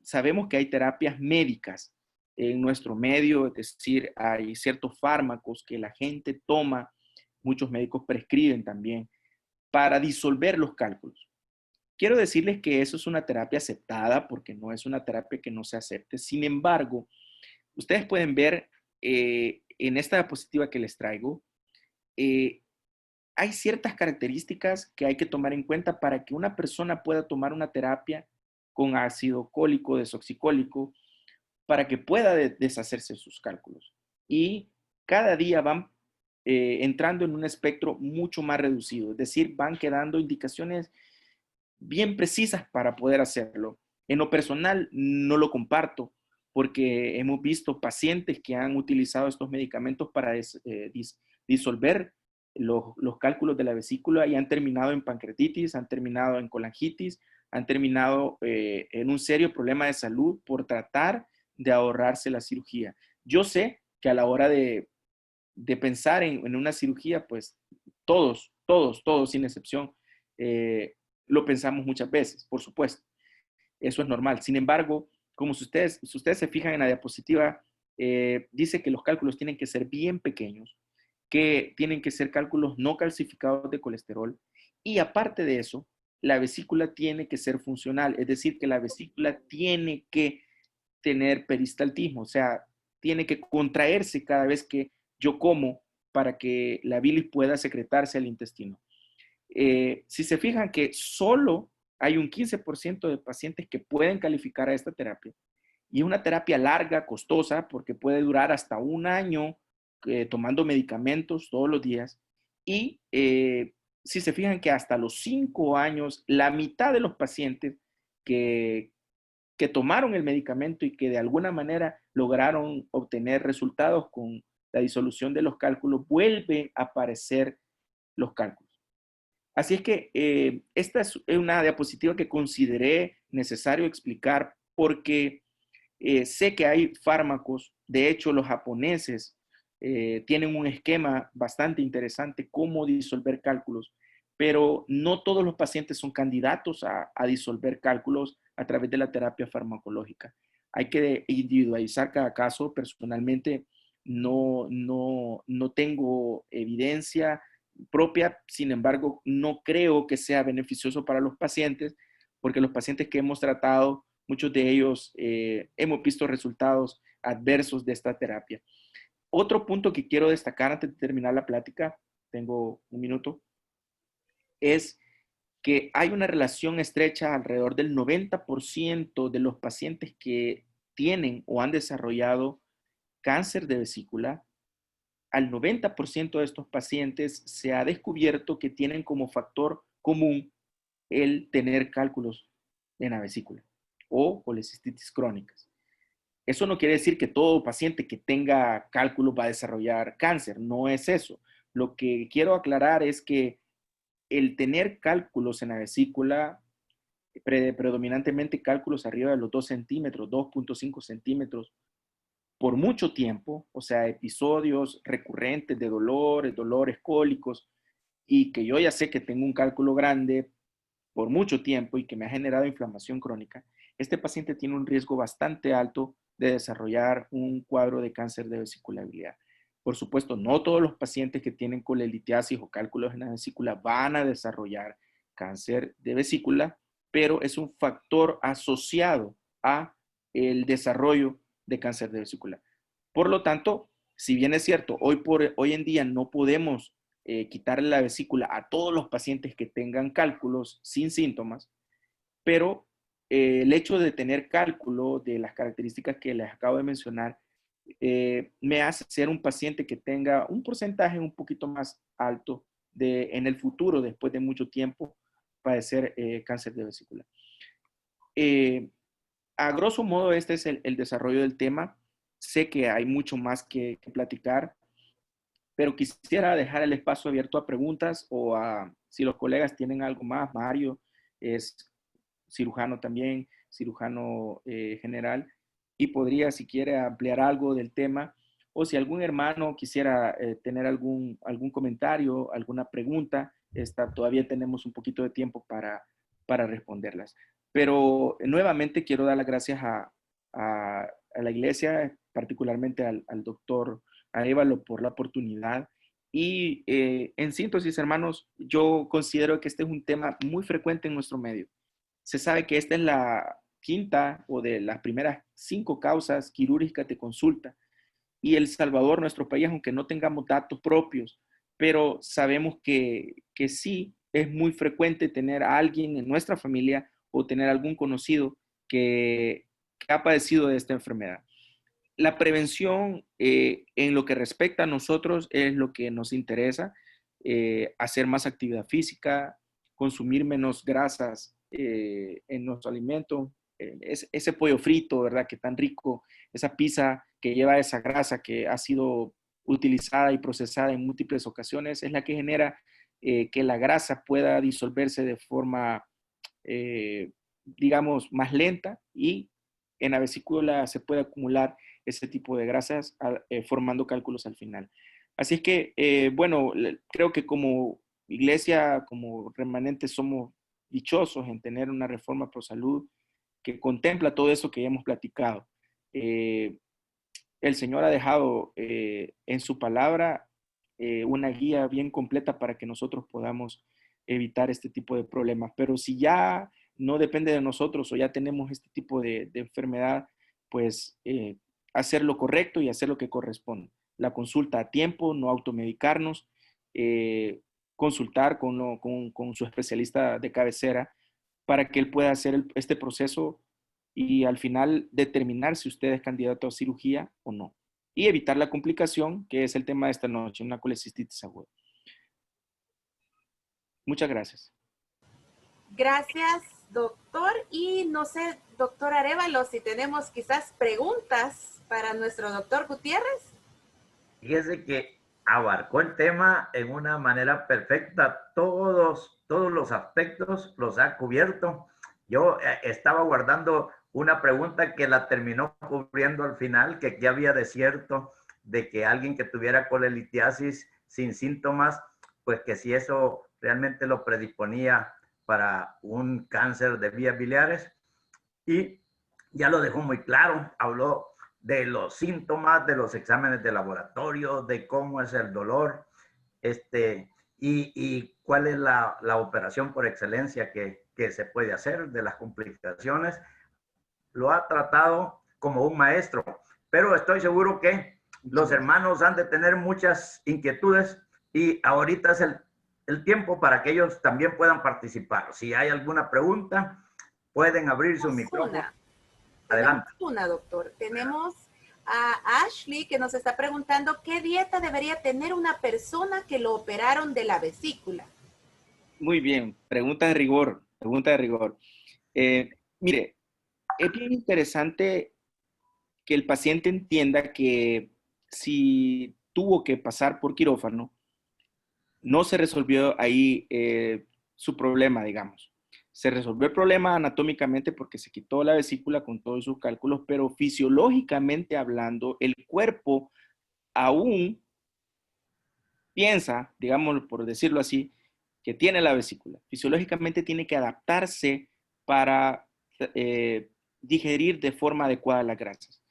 sabemos que hay terapias médicas en nuestro medio, es decir, hay ciertos fármacos que la gente toma, muchos médicos prescriben también, para disolver los cálculos. Quiero decirles que eso es una terapia aceptada porque no es una terapia que no se acepte. Sin embargo, ustedes pueden ver en esta diapositiva que les traigo, hay ciertas características que hay que tomar en cuenta para que una persona pueda tomar una terapia con ácido cólico, desoxicólico, para que pueda deshacerse de sus cálculos. Y cada día van entrando en un espectro mucho más reducido, es decir, van quedando indicaciones bien precisas para poder hacerlo. En lo personal no lo comparto porque hemos visto pacientes que han utilizado estos medicamentos para disolver los cálculos de la vesícula y han terminado en pancreatitis, han terminado en colangitis, han terminado en un serio problema de salud por tratar de ahorrarse la cirugía. Yo sé que a la hora de pensar en una cirugía, pues todos, sin excepción, lo pensamos muchas veces, por supuesto. Eso es normal. Sin embargo, como si ustedes se fijan en la diapositiva, dice que los cálculos tienen que ser bien pequeños, que tienen que ser cálculos no calcificados de colesterol y aparte de eso, la vesícula tiene que ser funcional, es decir, que la vesícula tiene que tener peristaltismo, o sea, tiene que contraerse cada vez que yo como para que la bilis pueda secretarse al intestino. Si se fijan que solo hay un 15% de pacientes que pueden calificar a esta terapia y es una terapia larga, costosa, porque puede durar hasta 1 año tomando medicamentos todos los días y si se fijan que hasta los 5 años, la mitad de los pacientes que tomaron el medicamento y que de alguna manera lograron obtener resultados con la disolución de los cálculos, vuelven a aparecer los cálculos. Así es que esta es una diapositiva que consideré necesario explicar porque sé que hay fármacos, de hecho los japoneses tienen un esquema bastante interesante cómo disolver cálculos, pero no todos los pacientes son candidatos a disolver cálculos a través de la terapia farmacológica. Hay que individualizar cada caso. Personalmente no tengo evidencia propia, sin embargo, no creo que sea beneficioso para los pacientes, porque los pacientes que hemos tratado, muchos de ellos hemos visto resultados adversos de esta terapia. Otro punto que quiero destacar antes de terminar la plática, tengo 1 minuto, es que hay una relación estrecha alrededor del 90% de los pacientes que tienen o han desarrollado cáncer de vesícula. Al 90% de estos pacientes se ha descubierto que tienen como factor común el tener cálculos en la vesícula o colecistitis crónicas. Eso no quiere decir que todo paciente que tenga cálculos va a desarrollar cáncer, no es eso. Lo que quiero aclarar es que el tener cálculos en la vesícula, predominantemente cálculos arriba de los 2 centímetros, 2.5 centímetros, por mucho tiempo, o sea, episodios recurrentes de dolores cólicos, y que yo ya sé que tengo un cálculo grande por mucho tiempo y que me ha generado inflamación crónica, este paciente tiene un riesgo bastante alto de desarrollar un cuadro de cáncer de vesiculabilidad. Por supuesto, no todos los pacientes que tienen colelitiasis o cálculos en la vesícula van a desarrollar cáncer de vesícula, pero es un factor asociado a el desarrollo de cáncer de vesícula. Por lo tanto, si bien es cierto, hoy en día no podemos quitarle la vesícula a todos los pacientes que tengan cálculos sin síntomas, pero el hecho de tener cálculo de las características que les acabo de mencionar me hace ser un paciente que tenga un porcentaje un poquito más alto en el futuro, después de mucho tiempo, padecer cáncer de vesícula. A grosso modo, este es el desarrollo del tema. Sé que hay mucho más que platicar, pero quisiera dejar el espacio abierto a preguntas o si los colegas tienen algo más. Mario es cirujano también, cirujano general, y podría, si quiere, ampliar algo del tema, o si algún hermano quisiera tener algún comentario, alguna pregunta, todavía tenemos un poquito de tiempo para responderlas. Pero nuevamente quiero dar las gracias a la iglesia, particularmente al doctor Arévalo por la oportunidad. Y en síntesis, hermanos, yo considero que este es un tema muy frecuente en nuestro medio. Se sabe que esta es la quinta o de las primeras 5 causas quirúrgicas de consulta. Y El Salvador, nuestro país, aunque no tengamos datos propios, pero sabemos que sí es muy frecuente tener a alguien en nuestra familia o tener algún conocido que ha padecido de esta enfermedad. La prevención en lo que respecta a nosotros es lo que nos interesa, hacer más actividad física, consumir menos grasas en nuestro alimento, ese pollo frito, ¿verdad? Que tan rico, esa pizza que lleva esa grasa que ha sido utilizada y procesada en múltiples ocasiones, es la que genera que la grasa pueda disolverse de forma, digamos, más lenta, y en la vesícula se puede acumular ese tipo de grasas formando cálculos al final. Así es que, bueno, creo que como iglesia, como remanentes, somos dichosos en tener una reforma pro salud que contempla todo eso que ya hemos platicado. El Señor ha dejado en su palabra una guía bien completa para que nosotros podamos evitar este tipo de problemas. Pero si ya no depende de nosotros o ya tenemos este tipo de enfermedad, pues hacer lo correcto y hacer lo que corresponde. La consulta a tiempo, no automedicarnos, consultar con su especialista de cabecera para que él pueda hacer este proceso y al final determinar si usted es candidato a cirugía o no. Y evitar la complicación, que es el tema de esta noche, una colecistitis aguda. Muchas gracias. Gracias, doctor. Y no sé, doctor Arévalo, si tenemos quizás preguntas para nuestro doctor Gutiérrez. Fíjese que abarcó el tema en una manera perfecta. Todos los aspectos los ha cubierto. Yo estaba guardando una pregunta que la terminó cubriendo al final, que ya había de cierto de que alguien que tuviera colelitiasis sin síntomas, pues que si eso realmente lo predisponía para un cáncer de vías biliares. Y ya lo dejó muy claro, habló de los síntomas, de los exámenes de laboratorio, de cómo es el dolor, y cuál es la operación por excelencia que se puede hacer, de las complicaciones. Lo ha tratado como un maestro, pero estoy seguro que los hermanos han de tener muchas inquietudes y ahorita es el tiempo para que ellos también puedan participar. Si hay alguna pregunta, pueden abrir su micrófono. Adelante. Una, doctor. Tenemos a Ashley que nos está preguntando qué dieta debería tener una persona que lo operaron de la vesícula. Muy bien, pregunta de rigor, mire, es bien interesante que el paciente entienda que si tuvo que pasar por quirófano, no se resolvió ahí su problema, digamos. Se resolvió el problema anatómicamente porque se quitó la vesícula con todos sus cálculos, pero fisiológicamente hablando, el cuerpo aún piensa, digamos, por decirlo así, que tiene la vesícula. Fisiológicamente tiene que adaptarse para digerir de forma adecuada las grasas.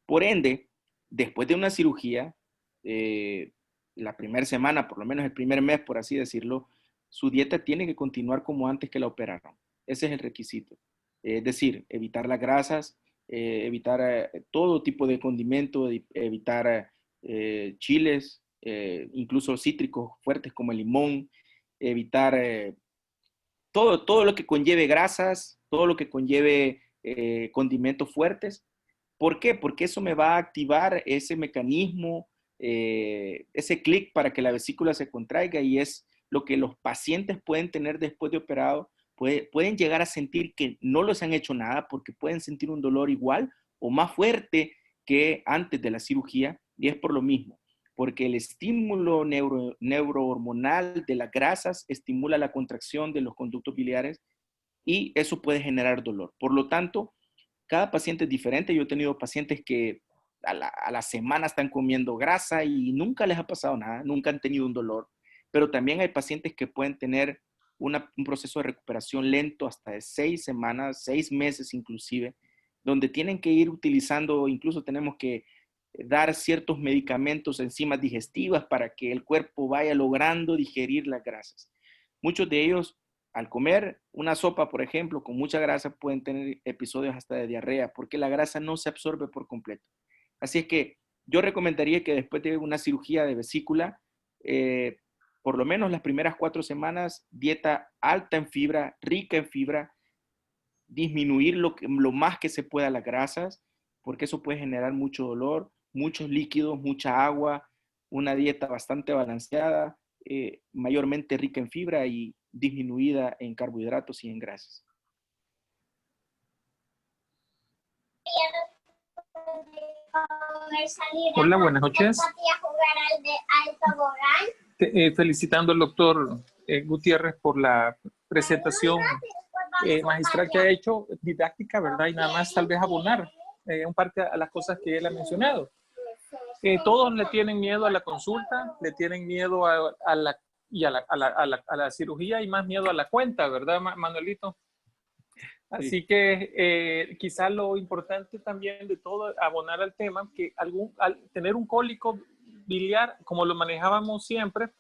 Por ende, después de una cirugía, la primera semana, por lo menos el primer mes, por así decirlo, su dieta tiene que continuar como antes que la operaron. Ese es el requisito. Es decir, evitar las grasas, evitar todo tipo de condimento, evitar chiles, incluso cítricos fuertes como el limón, evitar todo lo que conlleve grasas, todo lo que conlleve condimentos fuertes. ¿Por qué? Porque eso me va a activar ese mecanismo, ese clic para que la vesícula se contraiga, y es lo que los pacientes pueden tener después de operado. Pueden llegar a sentir que no les han hecho nada porque pueden sentir un dolor igual o más fuerte que antes de la cirugía, y es por lo mismo, porque el estímulo neurohormonal de las grasas estimula la contracción de los conductos biliares y eso puede generar dolor. Por lo tanto, cada paciente es diferente. Yo he tenido pacientes que a la semana están comiendo grasa y nunca les ha pasado nada, nunca han tenido un dolor. Pero también hay pacientes que pueden tener un proceso de recuperación lento hasta de 6 semanas, 6 meses inclusive, donde tienen que ir utilizando, incluso tenemos que dar ciertos medicamentos, enzimas digestivas para que el cuerpo vaya logrando digerir las grasas. Muchos de ellos, al comer una sopa, por ejemplo, con mucha grasa, pueden tener episodios hasta de diarrea, porque la grasa no se absorbe por completo. Así es que yo recomendaría que después de una cirugía de vesícula, por lo menos las primeras 4 semanas, dieta alta en fibra, rica en fibra, disminuir lo más que se pueda las grasas, porque eso puede generar mucho dolor, muchos líquidos, mucha agua, una dieta bastante balanceada, mayormente rica en fibra y disminuida en carbohidratos y en grasas. Hola, buenas noches. Felicitando al doctor Gutiérrez por la presentación magistral que ha hecho, didáctica, ¿verdad? Y nada más tal vez abonar un parte a las cosas que él ha mencionado. Todos le tienen miedo a la consulta, le tienen miedo a la cirugía y más miedo a la cuenta, ¿verdad, Manuelito? Así sí. Que quizá lo importante también de todo, abonar al tema, que al tener un cólico biliar, como lo manejábamos siempre,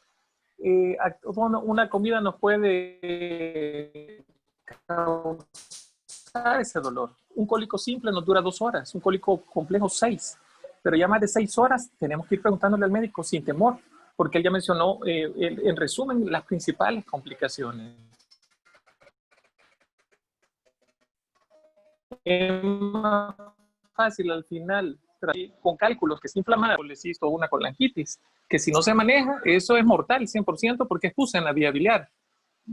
una comida nos puede causar ese dolor. Un cólico simple nos dura 2 horas, un cólico complejo 6, pero ya más de 6 horas tenemos que ir preguntándole al médico sin temor, porque él ya mencionó, en resumen, las principales complicaciones. Es más fácil al final, con cálculos que es inflamada, o una colangitis, que si no se maneja, eso es mortal 100% porque es pus en la vía biliar.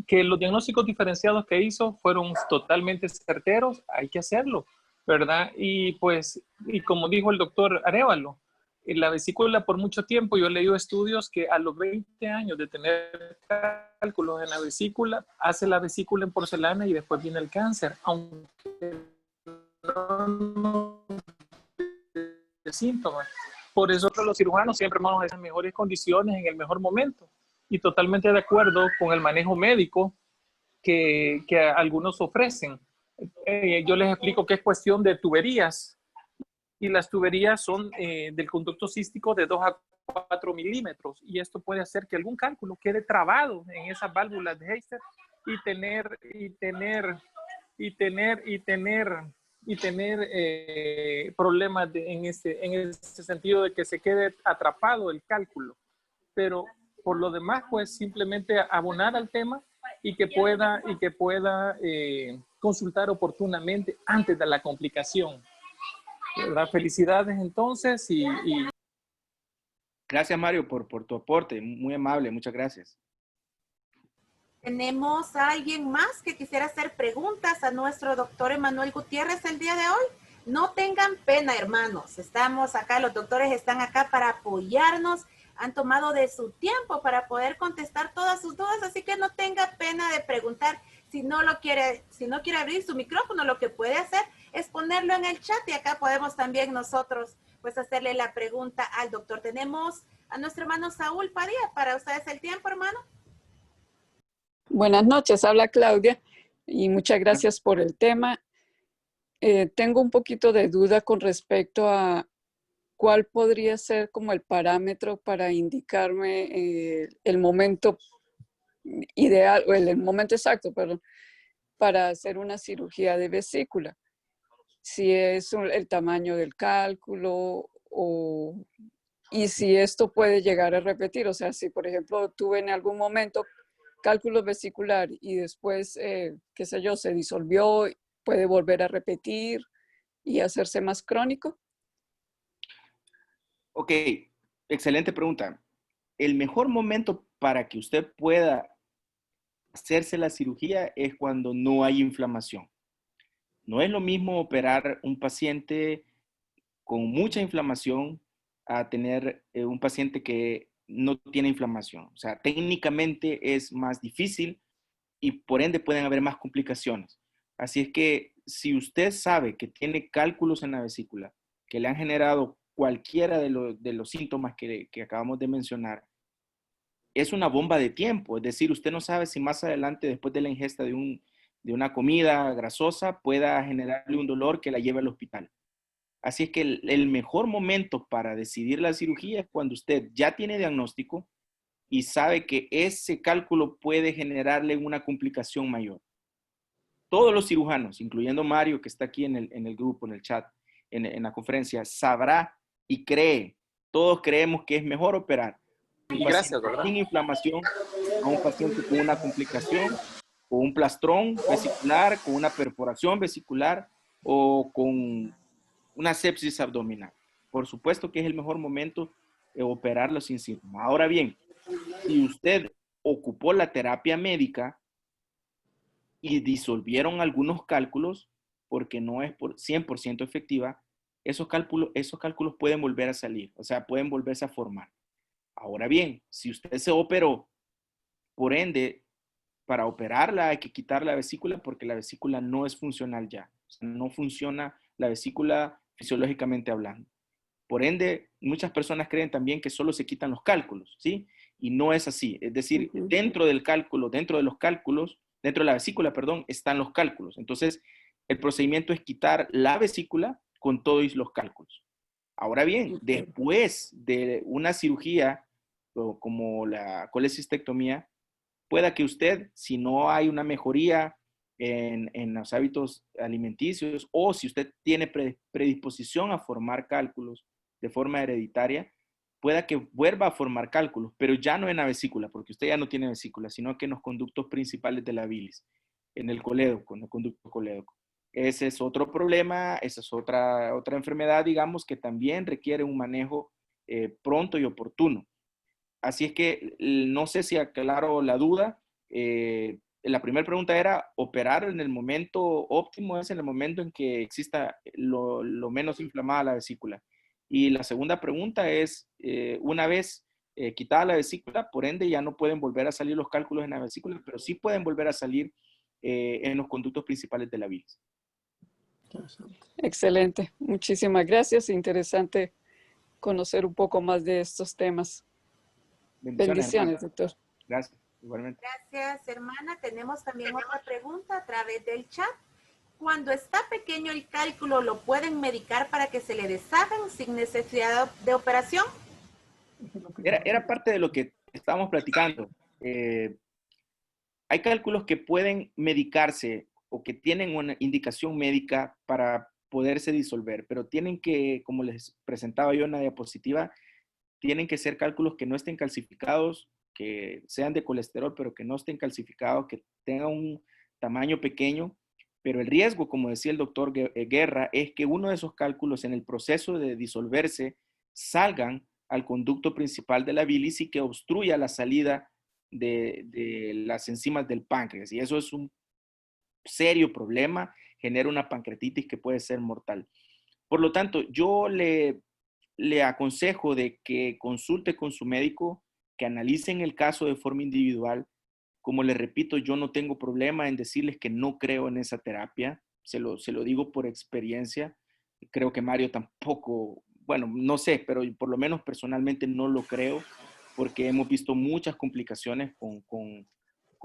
Que los diagnósticos diferenciados que hizo fueron totalmente certeros, hay que hacerlo, ¿verdad? Y pues, y como dijo el doctor Arévalo, en la vesícula por mucho tiempo, yo he leído estudios que a los 20 años de tener cálculos en la vesícula, hace la vesícula en porcelana y después viene el cáncer, aunque no síntomas. Por eso los cirujanos siempre vamos a esas mejores condiciones en el mejor momento. Y totalmente de acuerdo con el manejo médico que algunos ofrecen. Yo les explico que es cuestión de tuberías. Y las tuberías son del conducto cístico de 2 a 4 milímetros. Y esto puede hacer que algún cálculo quede trabado en esas válvulas de Heister y tener problemas en ese sentido de que se quede atrapado el cálculo. Pero por lo demás, pues simplemente abonar al tema y que pueda consultar oportunamente antes de la complicación. ¿Verdad? Felicidades entonces y... Gracias, Mario, por tu aporte. Muy amable, muchas gracias. ¿Tenemos a alguien más que quisiera hacer preguntas a nuestro doctor Emanuel Gutiérrez el día de hoy? No tengan pena, hermanos. Estamos acá, los doctores están acá para apoyarnos. Han tomado de su tiempo para poder contestar todas sus dudas, así que no tenga pena de preguntar. Si no quiere abrir su micrófono, lo que puede hacer es ponerlo en el chat y acá podemos también nosotros pues hacerle la pregunta al doctor. Tenemos a nuestro hermano Saúl Padilla. Para ustedes el tiempo, hermano. Buenas noches, habla Claudia y muchas gracias por el tema. Tengo un poquito de duda con respecto a cuál podría ser como el parámetro para indicarme el momento ideal, o el momento exacto, perdón, para hacer una cirugía de vesícula. Si es el tamaño del cálculo o y si esto puede llegar a repetir. O sea, si por ejemplo tuve en algún momento cálculo vesicular y después, qué sé yo, se disolvió, puede volver a repetir y hacerse más crónico. Ok, excelente pregunta. El mejor momento para que usted pueda hacerse la cirugía es cuando no hay inflamación. No es lo mismo operar un paciente con mucha inflamación a tener un paciente que no tiene inflamación. O sea, técnicamente es más difícil y por ende pueden haber más complicaciones. Así es que si usted sabe que tiene cálculos en la vesícula que le han generado cualquiera de los síntomas que acabamos de mencionar, es una bomba de tiempo. Es decir, usted no sabe si más adelante, después de la ingesta de una comida grasosa, pueda generarle un dolor que la lleve al hospital. Así es que el mejor momento para decidir la cirugía es cuando usted ya tiene diagnóstico y sabe que ese cálculo puede generarle una complicación mayor. Todos los cirujanos, incluyendo Mario, que está aquí en el grupo, en el chat, en la conferencia, sabrá y cree, todos creemos que es mejor operar un Y gracias, ¿verdad? sin inflamación a un paciente con una complicación, con un plastrón vesicular, con una perforación vesicular o con una sepsis abdominal. Por supuesto que es el mejor momento de operarlo sin síntomas. Ahora bien, si usted ocupó la terapia médica y disolvieron algunos cálculos, porque no es por 100% efectiva, esos cálculos pueden volver a salir, o sea, pueden volverse a formar. Ahora bien, si usted se operó, por ende, para operarla hay que quitar la vesícula porque la vesícula no es funcional ya. O sea, no funciona la vesícula fisiológicamente hablando. Por ende, muchas personas creen también que solo se quitan los cálculos, ¿sí? Y no es así. Es decir, dentro del cálculo, dentro de los cálculos, dentro de la vesícula, perdón, están los cálculos. Entonces, el procedimiento es quitar la vesícula con todos los cálculos. Ahora bien, después de una cirugía como la colecistectomía, pueda que usted, si no hay una mejoría en los hábitos alimenticios o si usted tiene predisposición a formar cálculos de forma hereditaria, pueda que vuelva a formar cálculos, pero ya no en la vesícula, porque usted ya no tiene vesícula, sino que en los conductos principales de la bilis, en el colédoco, en el conducto colédoco. Ese es otro problema, esa es otra enfermedad, digamos, que también requiere un manejo pronto y oportuno. Así es que no sé si aclaro la duda. La primera pregunta era, ¿operar en el momento óptimo es en el momento en que exista lo menos inflamada la vesícula? Y la segunda pregunta es, una vez quitada la vesícula, por ende ya no pueden volver a salir los cálculos en la vesícula, pero sí pueden volver a salir en los conductos principales de la bilis. Excelente. Muchísimas gracias. Interesante conocer un poco más de estos temas. Bendiciones, doctor. Gracias, igualmente. Gracias, hermana. Tenemos también otra pregunta a través del chat. Cuando está pequeño el cálculo, ¿lo pueden medicar para que se le deshagan sin necesidad de operación? Era parte de lo que estábamos platicando. Hay cálculos que pueden medicarse o que tienen una indicación médica para poderse disolver, pero tienen que, como les presentaba yo en la diapositiva, tienen que ser cálculos que no estén calcificados, que sean de colesterol, pero que no estén calcificados, que tengan un tamaño pequeño. Pero el riesgo, como decía el doctor Guerra, es que uno de esos cálculos en el proceso de disolverse salgan al conducto principal de la bilis y que obstruya la salida de las enzimas del páncreas. Y eso es un serio problema, genera una pancreatitis que puede ser mortal. Por lo tanto, yo le aconsejo de que consulte con su médico, que analicen el caso de forma individual. Como les repito, yo no tengo problema en decirles que no creo en esa terapia. Se lo digo por experiencia. Creo que Mario tampoco, bueno, no sé, pero por lo menos personalmente no lo creo, porque hemos visto muchas complicaciones con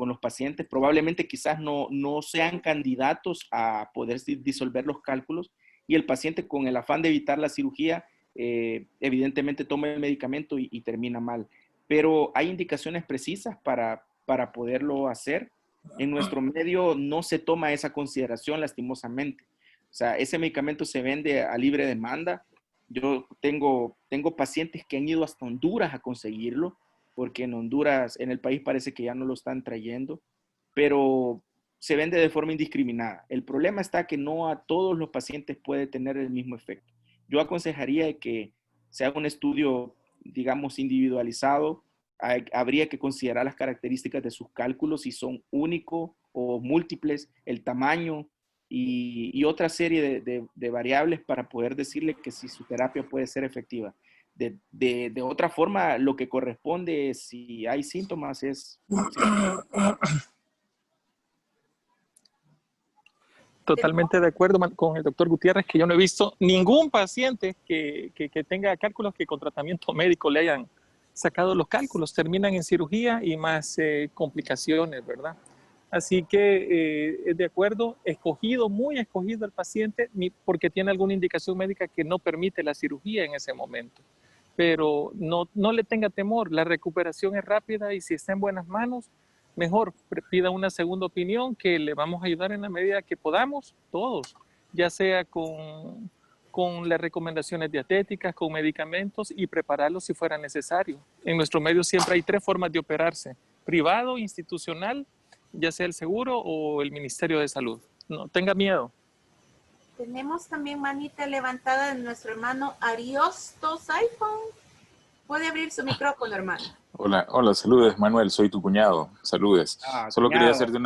los pacientes. Probablemente quizás no sean candidatos a poder disolver los cálculos y el paciente con el afán de evitar la cirugía evidentemente toma el medicamento y termina mal. Pero hay indicaciones precisas para poderlo hacer. En nuestro medio no se toma esa consideración lastimosamente. O sea, ese medicamento se vende a libre demanda Yo tengo pacientes que han ido hasta Honduras a conseguirlo, porque en Honduras, en el país parece que ya no lo están trayendo, pero se vende de forma indiscriminada. El problema está que no a todos los pacientes puede tener el mismo efecto. Yo aconsejaría que se haga un estudio, digamos, individualizado. Habría que considerar las características de sus cálculos, si son únicos o múltiples, el tamaño y otra serie de variables para poder decirle que si su terapia puede ser efectiva. De otra forma, lo que corresponde, si hay síntomas, es... Totalmente de acuerdo con el doctor Gutiérrez, que yo no he visto ningún paciente que tenga cálculos que con tratamiento médico le hayan sacado los cálculos. Terminan en cirugía y más complicaciones, ¿verdad? Así que de acuerdo, muy escogido el paciente, porque tiene alguna indicación médica que no permite la cirugía en ese momento. Pero no le tenga temor, la recuperación es rápida y si está en buenas manos, mejor pida una segunda opinión que le vamos a ayudar en la medida que podamos, todos, ya sea con las recomendaciones dietéticas, con medicamentos y prepararlos si fuera necesario. En nuestro medio siempre hay 3 formas de operarse: privado, institucional, ya sea el seguro o el Ministerio de Salud. No tenga miedo. Tenemos también manita levantada de nuestro hermano Ariosto Saifón. Puede abrir su micrófono, hermano. Hola, saludes Manuel, soy tu cuñado, saludes. Solo Cuñado. Quería hacerte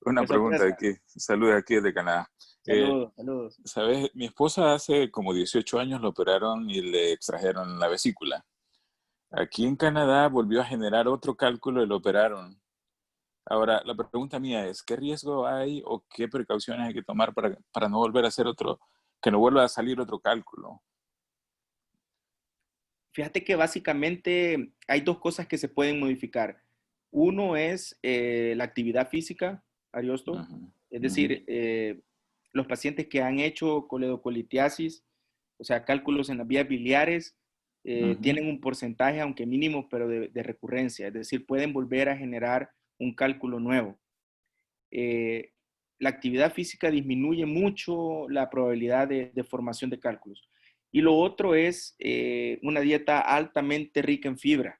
una pregunta aquí, saludos aquí desde Canadá. Saludos. Sabes, mi esposa hace como 18 años la operaron y le extrajeron la vesícula. Aquí en Canadá volvió a generar otro cálculo y lo operaron. Ahora, la pregunta mía es, ¿qué riesgo hay o qué precauciones hay que tomar para no volver a hacer que no vuelva a salir otro cálculo? Fíjate que básicamente hay 2 cosas que se pueden modificar. Uno es la actividad física, Ariosto. Es decir, los pacientes que han hecho coledocolitiasis, o sea, cálculos en las vías biliares, tienen un porcentaje, aunque mínimo, pero de recurrencia. Es decir, pueden volver a generar un cálculo nuevo. La actividad física disminuye mucho la probabilidad de formación de cálculos. Y lo otro es una dieta altamente rica en fibra,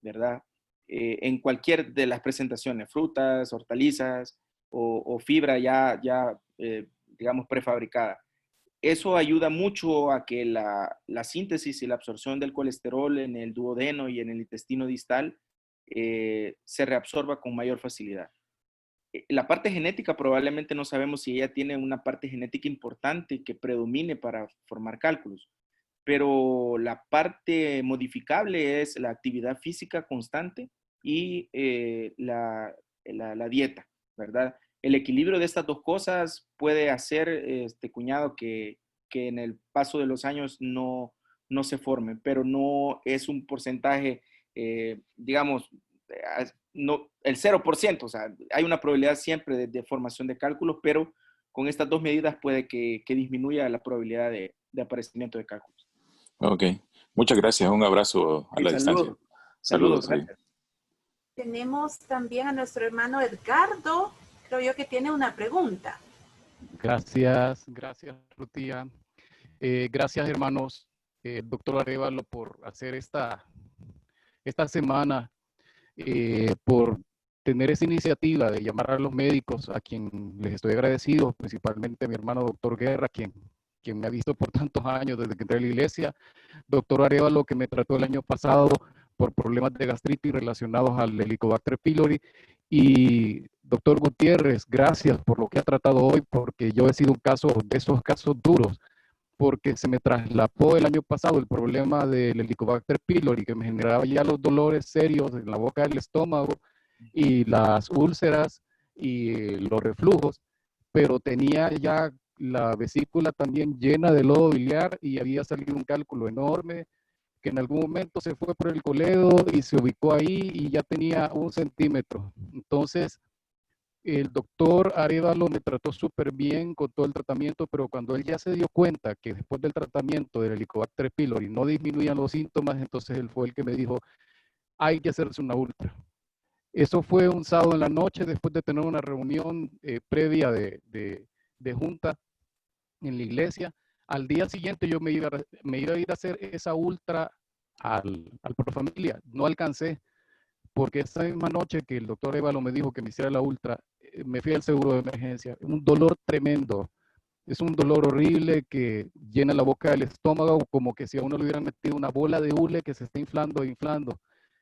¿verdad? En cualquier de las presentaciones, frutas, hortalizas o fibra ya digamos, prefabricada. Eso ayuda mucho a que la síntesis y la absorción del colesterol en el duodeno y en el intestino distal se reabsorba con mayor facilidad. La parte genética probablemente no sabemos si ella tiene una parte genética importante que predomine para formar cálculos, pero la parte modificable es la actividad física constante y la dieta, ¿verdad? El equilibrio de estas 2 cosas puede hacer, cuñado, que en el paso de los años no se forme, pero no es un porcentaje, digamos, no, el 0%, o sea, hay una probabilidad siempre de formación de cálculos, pero con estas 2 medidas puede que disminuya la probabilidad de aparecimiento de cálculos. Ok, muchas gracias, un abrazo a la distancia. Saludos. Tenemos también a nuestro hermano Edgardo, creo yo que tiene una pregunta. Gracias, Rutia. Gracias, hermanos, doctor Arévalo, por hacer esta semana, por tener esa iniciativa de llamar a los médicos, a quien les estoy agradecido, principalmente a mi hermano doctor Guerra, quien me ha visto por tantos años desde que entré a la iglesia, doctor Arévalo, que me trató el año pasado por problemas de gastritis relacionados al Helicobacter pylori, y doctor Gutiérrez, gracias por lo que ha tratado hoy, porque yo he sido un caso de esos casos duros, porque se me traslapó el año pasado el problema del Helicobacter pylori, que me generaba ya los dolores serios en la boca del estómago y las úlceras y los reflujos, pero tenía ya la vesícula también llena de lodo biliar y había salido un cálculo enorme que en algún momento se fue por el coledo y se ubicó ahí y ya tenía 1 centímetro. Entonces, el doctor Arévalo me trató súper bien con todo el tratamiento, pero cuando él ya se dio cuenta que después del tratamiento del Helicobacter pylori no disminuían los síntomas, entonces él fue el que me dijo, hay que hacerse una ultra. Eso fue un sábado en la noche después de tener una reunión previa de junta en la iglesia. Al día siguiente yo me iba a ir a hacer esa ultra al Profamilia. No alcancé, porque esa misma noche que el doctor Évalo me dijo que me hiciera la ultra, me fui al seguro de emergencia. Un dolor tremendo. Es un dolor horrible que llena la boca del estómago, como que si a uno le hubieran metido una bola de hule que se está inflando e inflando.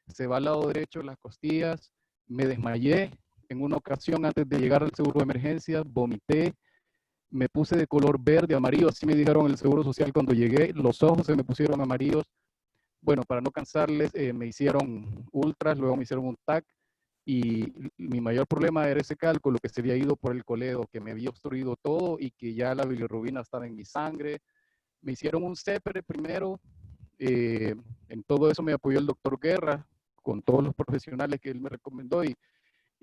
Se va al lado derecho de las costillas. Me desmayé en una ocasión antes de llegar al seguro de emergencia, vomité, me puse de color verde, amarillo, así me dijeron en el Seguro Social cuando llegué, los ojos se me pusieron amarillos. Bueno, para no cansarles, me hicieron ultras, luego me hicieron un TAC, y mi mayor problema era ese cálculo que se había ido por el coledo, que me había obstruido todo y que ya la bilirrubina estaba en mi sangre. Me hicieron un CEPRE primero, en todo eso me apoyó el doctor Guerra, con todos los profesionales que él me recomendó,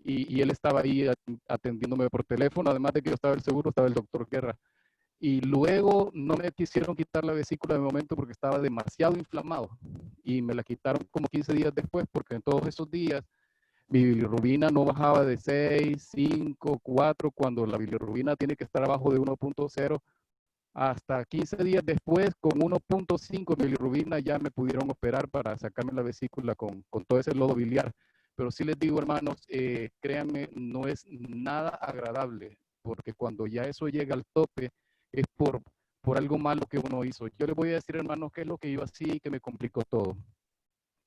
y él estaba ahí atendiéndome por teléfono, además de que yo estaba en el seguro, estaba el doctor Guerra. Y luego no me quisieron quitar la vesícula de momento porque estaba demasiado inflamado, y me la quitaron como 15 días después, porque en todos esos días mi bilirrubina no bajaba de 6, 5, 4, cuando la bilirrubina tiene que estar abajo de 1.0. Hasta 15 días después, con 1.5 bilirrubina, ya me pudieron operar para sacarme la vesícula con todo ese lodo biliar. Pero sí les digo, hermanos, créanme, no es nada agradable, porque cuando ya eso llega al tope, es por algo malo que uno hizo. Yo les voy a decir, hermanos, qué es lo que iba así, que me complicó todo.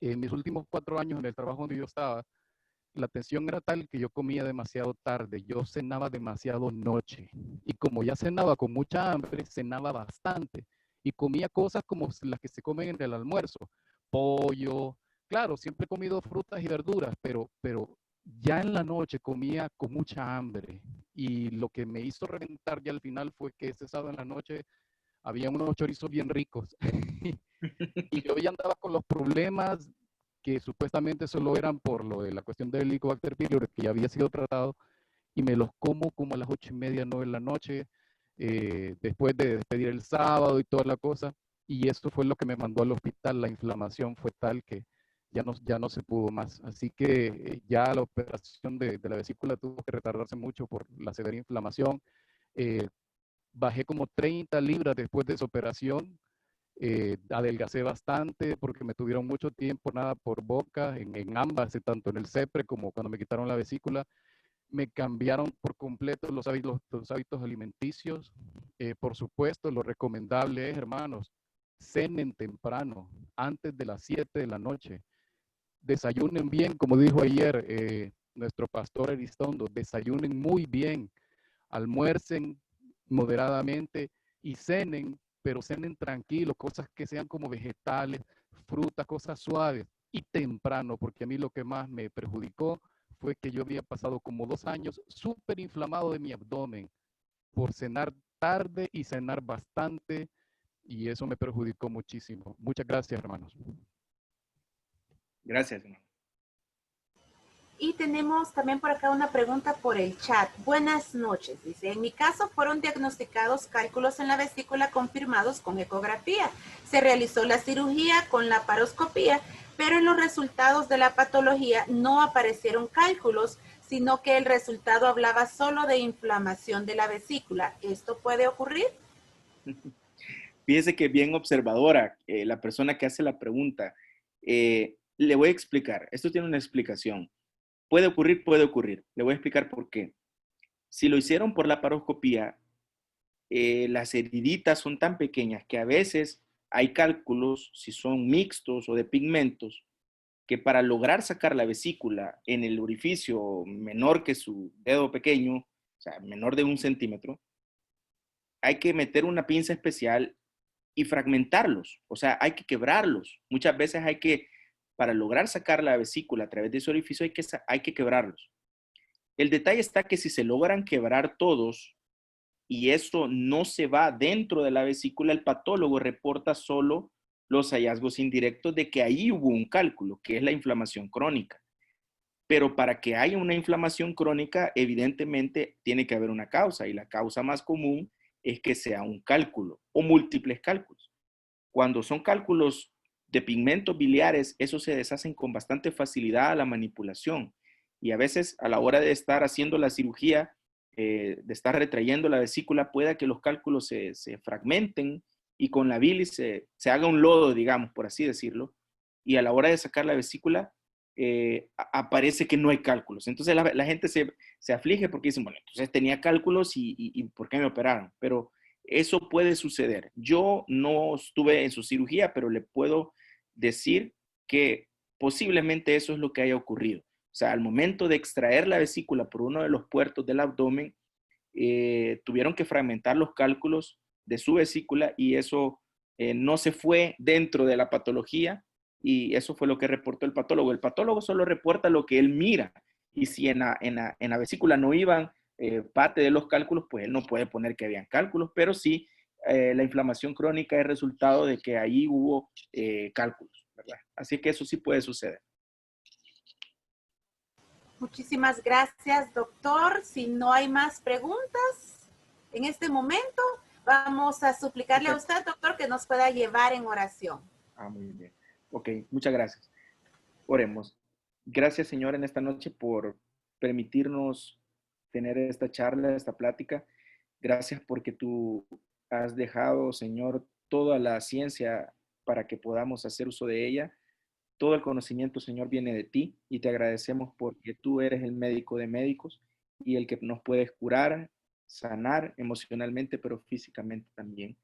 En mis últimos 4 años en el trabajo donde yo estaba, la tensión era tal que yo comía demasiado tarde, yo cenaba demasiado noche, y como ya cenaba con mucha hambre, cenaba bastante, y comía cosas como las que se comen en el almuerzo, pollo, claro, siempre he comido frutas y verduras, pero ya en la noche comía con mucha hambre, y lo que me hizo reventar ya al final fue que ese sábado en la noche había unos chorizos bien ricos, y yo ya andaba con los problemas que supuestamente solo eran por lo de la cuestión del Helicobacter pylori, que ya había sido tratado, y me los como como a las 8:30, 9 de la noche, después de despedir el sábado y toda la cosa, y eso fue lo que me mandó al hospital. La inflamación fue tal que ya no se pudo más, así que ya la operación de la vesícula tuvo que retardarse mucho por la severa inflamación. Bajé como 30 libras después de esa operación. Adelgacé bastante porque me tuvieron mucho tiempo nada por boca, en ambas, tanto en el CEPRE como cuando me quitaron la vesícula. Me cambiaron por completo los hábitos alimenticios. Por supuesto, lo recomendable es, hermanos, cenen temprano, antes de las 7 de la noche. Desayunen bien, como dijo ayer nuestro pastor Elizondo, desayunen muy bien, almuercen moderadamente y cenen, pero cenen tranquilos, cosas que sean como vegetales, frutas, cosas suaves, y temprano, porque a mí lo que más me perjudicó fue que yo había pasado como 2 años súper inflamado de mi abdomen por cenar tarde y cenar bastante, y eso me perjudicó muchísimo. Muchas gracias, hermanos. Gracias, hermano. Y tenemos también por acá una pregunta por el chat. Buenas noches, dice. En mi caso fueron diagnosticados cálculos en la vesícula confirmados con ecografía. Se realizó la cirugía con la laparoscopía, pero en los resultados de la patología no aparecieron cálculos, sino que el resultado hablaba solo de inflamación de la vesícula. ¿Esto puede ocurrir? Fíjese que bien observadora la persona que hace la pregunta. Le voy a explicar. Esto tiene una explicación. Puede ocurrir, puede ocurrir. Le voy a explicar por qué. Si lo hicieron por la laparoscopía, las heriditas son tan pequeñas que a veces hay cálculos, si son mixtos o de pigmentos, que para lograr sacar la vesícula en el orificio menor que su dedo pequeño, o sea, menor de 1 centímetro, hay que meter una pinza especial y fragmentarlos. O sea, hay que quebrarlos. Muchas veces para lograr sacar la vesícula a través de ese orificio hay que quebrarlos. El detalle está que si se logran quebrar todos y eso no se va dentro de la vesícula, el patólogo reporta solo los hallazgos indirectos de que ahí hubo un cálculo, que es la inflamación crónica. Pero para que haya una inflamación crónica, evidentemente tiene que haber una causa, y la causa más común es que sea un cálculo o múltiples cálculos. Cuando son cálculos de pigmentos biliares, esos se deshacen con bastante facilidad a la manipulación, y a veces a la hora de estar haciendo la cirugía, de estar retrayendo la vesícula, pueda que los cálculos se fragmenten y con la bilis se haga un lodo, digamos, por así decirlo, y a la hora de sacar la vesícula, aparece que no hay cálculos. Entonces la gente se aflige porque dicen, bueno, entonces tenía cálculos y ¿por qué me operaron? Pero eso puede suceder. Yo no estuve en su cirugía, pero le puedo decir que posiblemente eso es lo que haya ocurrido. O sea, al momento de extraer la vesícula por uno de los puertos del abdomen, tuvieron que fragmentar los cálculos de su vesícula y eso no se fue dentro de la patología, y eso fue lo que reportó el patólogo. El patólogo solo reporta lo que él mira, y si en la vesícula no iban parte de los cálculos, pues él no puede poner que habían cálculos, pero sí la inflamación crónica es resultado de que ahí hubo cálculos, ¿verdad? Así que eso sí puede suceder. Muchísimas gracias, doctor. Si no hay más preguntas en este momento, vamos a suplicarle a usted, doctor, que nos pueda llevar en oración. Muy bien. Ok, muchas gracias. Oremos. Gracias, Señor, en esta noche por permitirnos tener esta charla, esta plática. Gracias porque tú has dejado, Señor, toda la ciencia para que podamos hacer uso de ella. Todo el conocimiento, Señor, viene de ti, y te agradecemos porque tú eres el médico de médicos y el que nos puedes curar, sanar emocionalmente, pero físicamente también.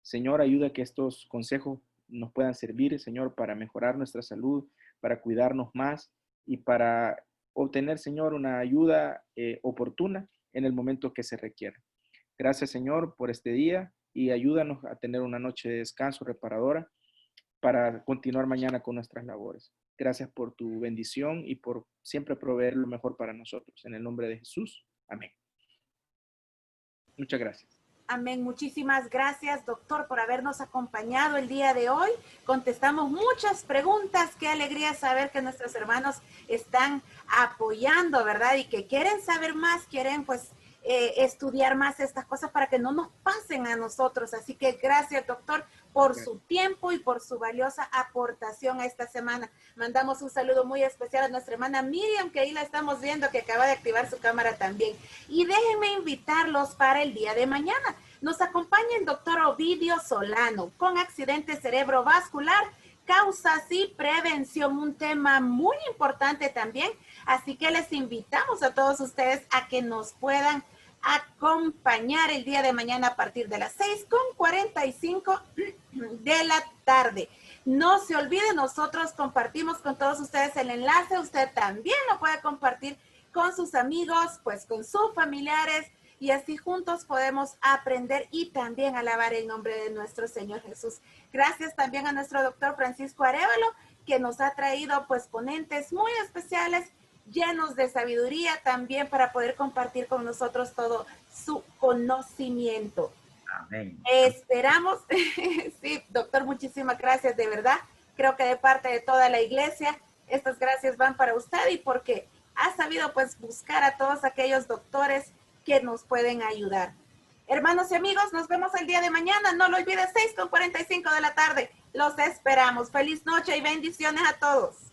Señor, ayuda a que estos consejos nos puedan servir, Señor, para mejorar nuestra salud, para cuidarnos más y para obtener, Señor, una ayuda oportuna en el momento que se requiera. Gracias, Señor, por este día, y ayúdanos a tener una noche de descanso reparadora para continuar mañana con nuestras labores. Gracias por tu bendición y por siempre proveer lo mejor para nosotros. En el nombre de Jesús. Amén. Muchas gracias. Amén. Muchísimas gracias, doctor, por habernos acompañado el día de hoy. Contestamos muchas preguntas. Qué alegría saber que nuestros hermanos están apoyando, ¿verdad? Y que quieren saber más, quieren pues estudiar más estas cosas para que no nos pasen a nosotros. Así que gracias, doctor, por su tiempo y por su valiosa aportación a esta semana. Mandamos un saludo muy especial a nuestra hermana Miriam, que ahí la estamos viendo, que acaba de activar su cámara también. Y déjenme invitarlos para el día de mañana. Nos acompaña el doctor Ovidio Solano con accidente cerebrovascular, causas y prevención, un tema muy importante también. Así que les invitamos a todos ustedes a que nos puedan acompañar el día de mañana a partir de las 6:45 de la tarde. No se olvide, nosotros compartimos con todos ustedes el enlace. Usted también lo puede compartir con sus amigos, pues con sus familiares, y así juntos podemos aprender y también alabar el nombre de nuestro Señor Jesús. Gracias también a nuestro doctor Francisco Arévalo, que nos ha traído pues ponentes muy especiales, llenos de sabiduría también, para poder compartir con nosotros todo su conocimiento. Amén. Esperamos, sí, doctor, muchísimas gracias, de verdad. Creo que de parte de toda la iglesia, estas gracias van para usted, y porque ha sabido pues buscar a todos aquellos doctores que nos pueden ayudar. Hermanos y amigos, nos vemos el día de mañana. No lo olvides, 6:45 de la tarde. Los esperamos. Feliz noche y bendiciones a todos.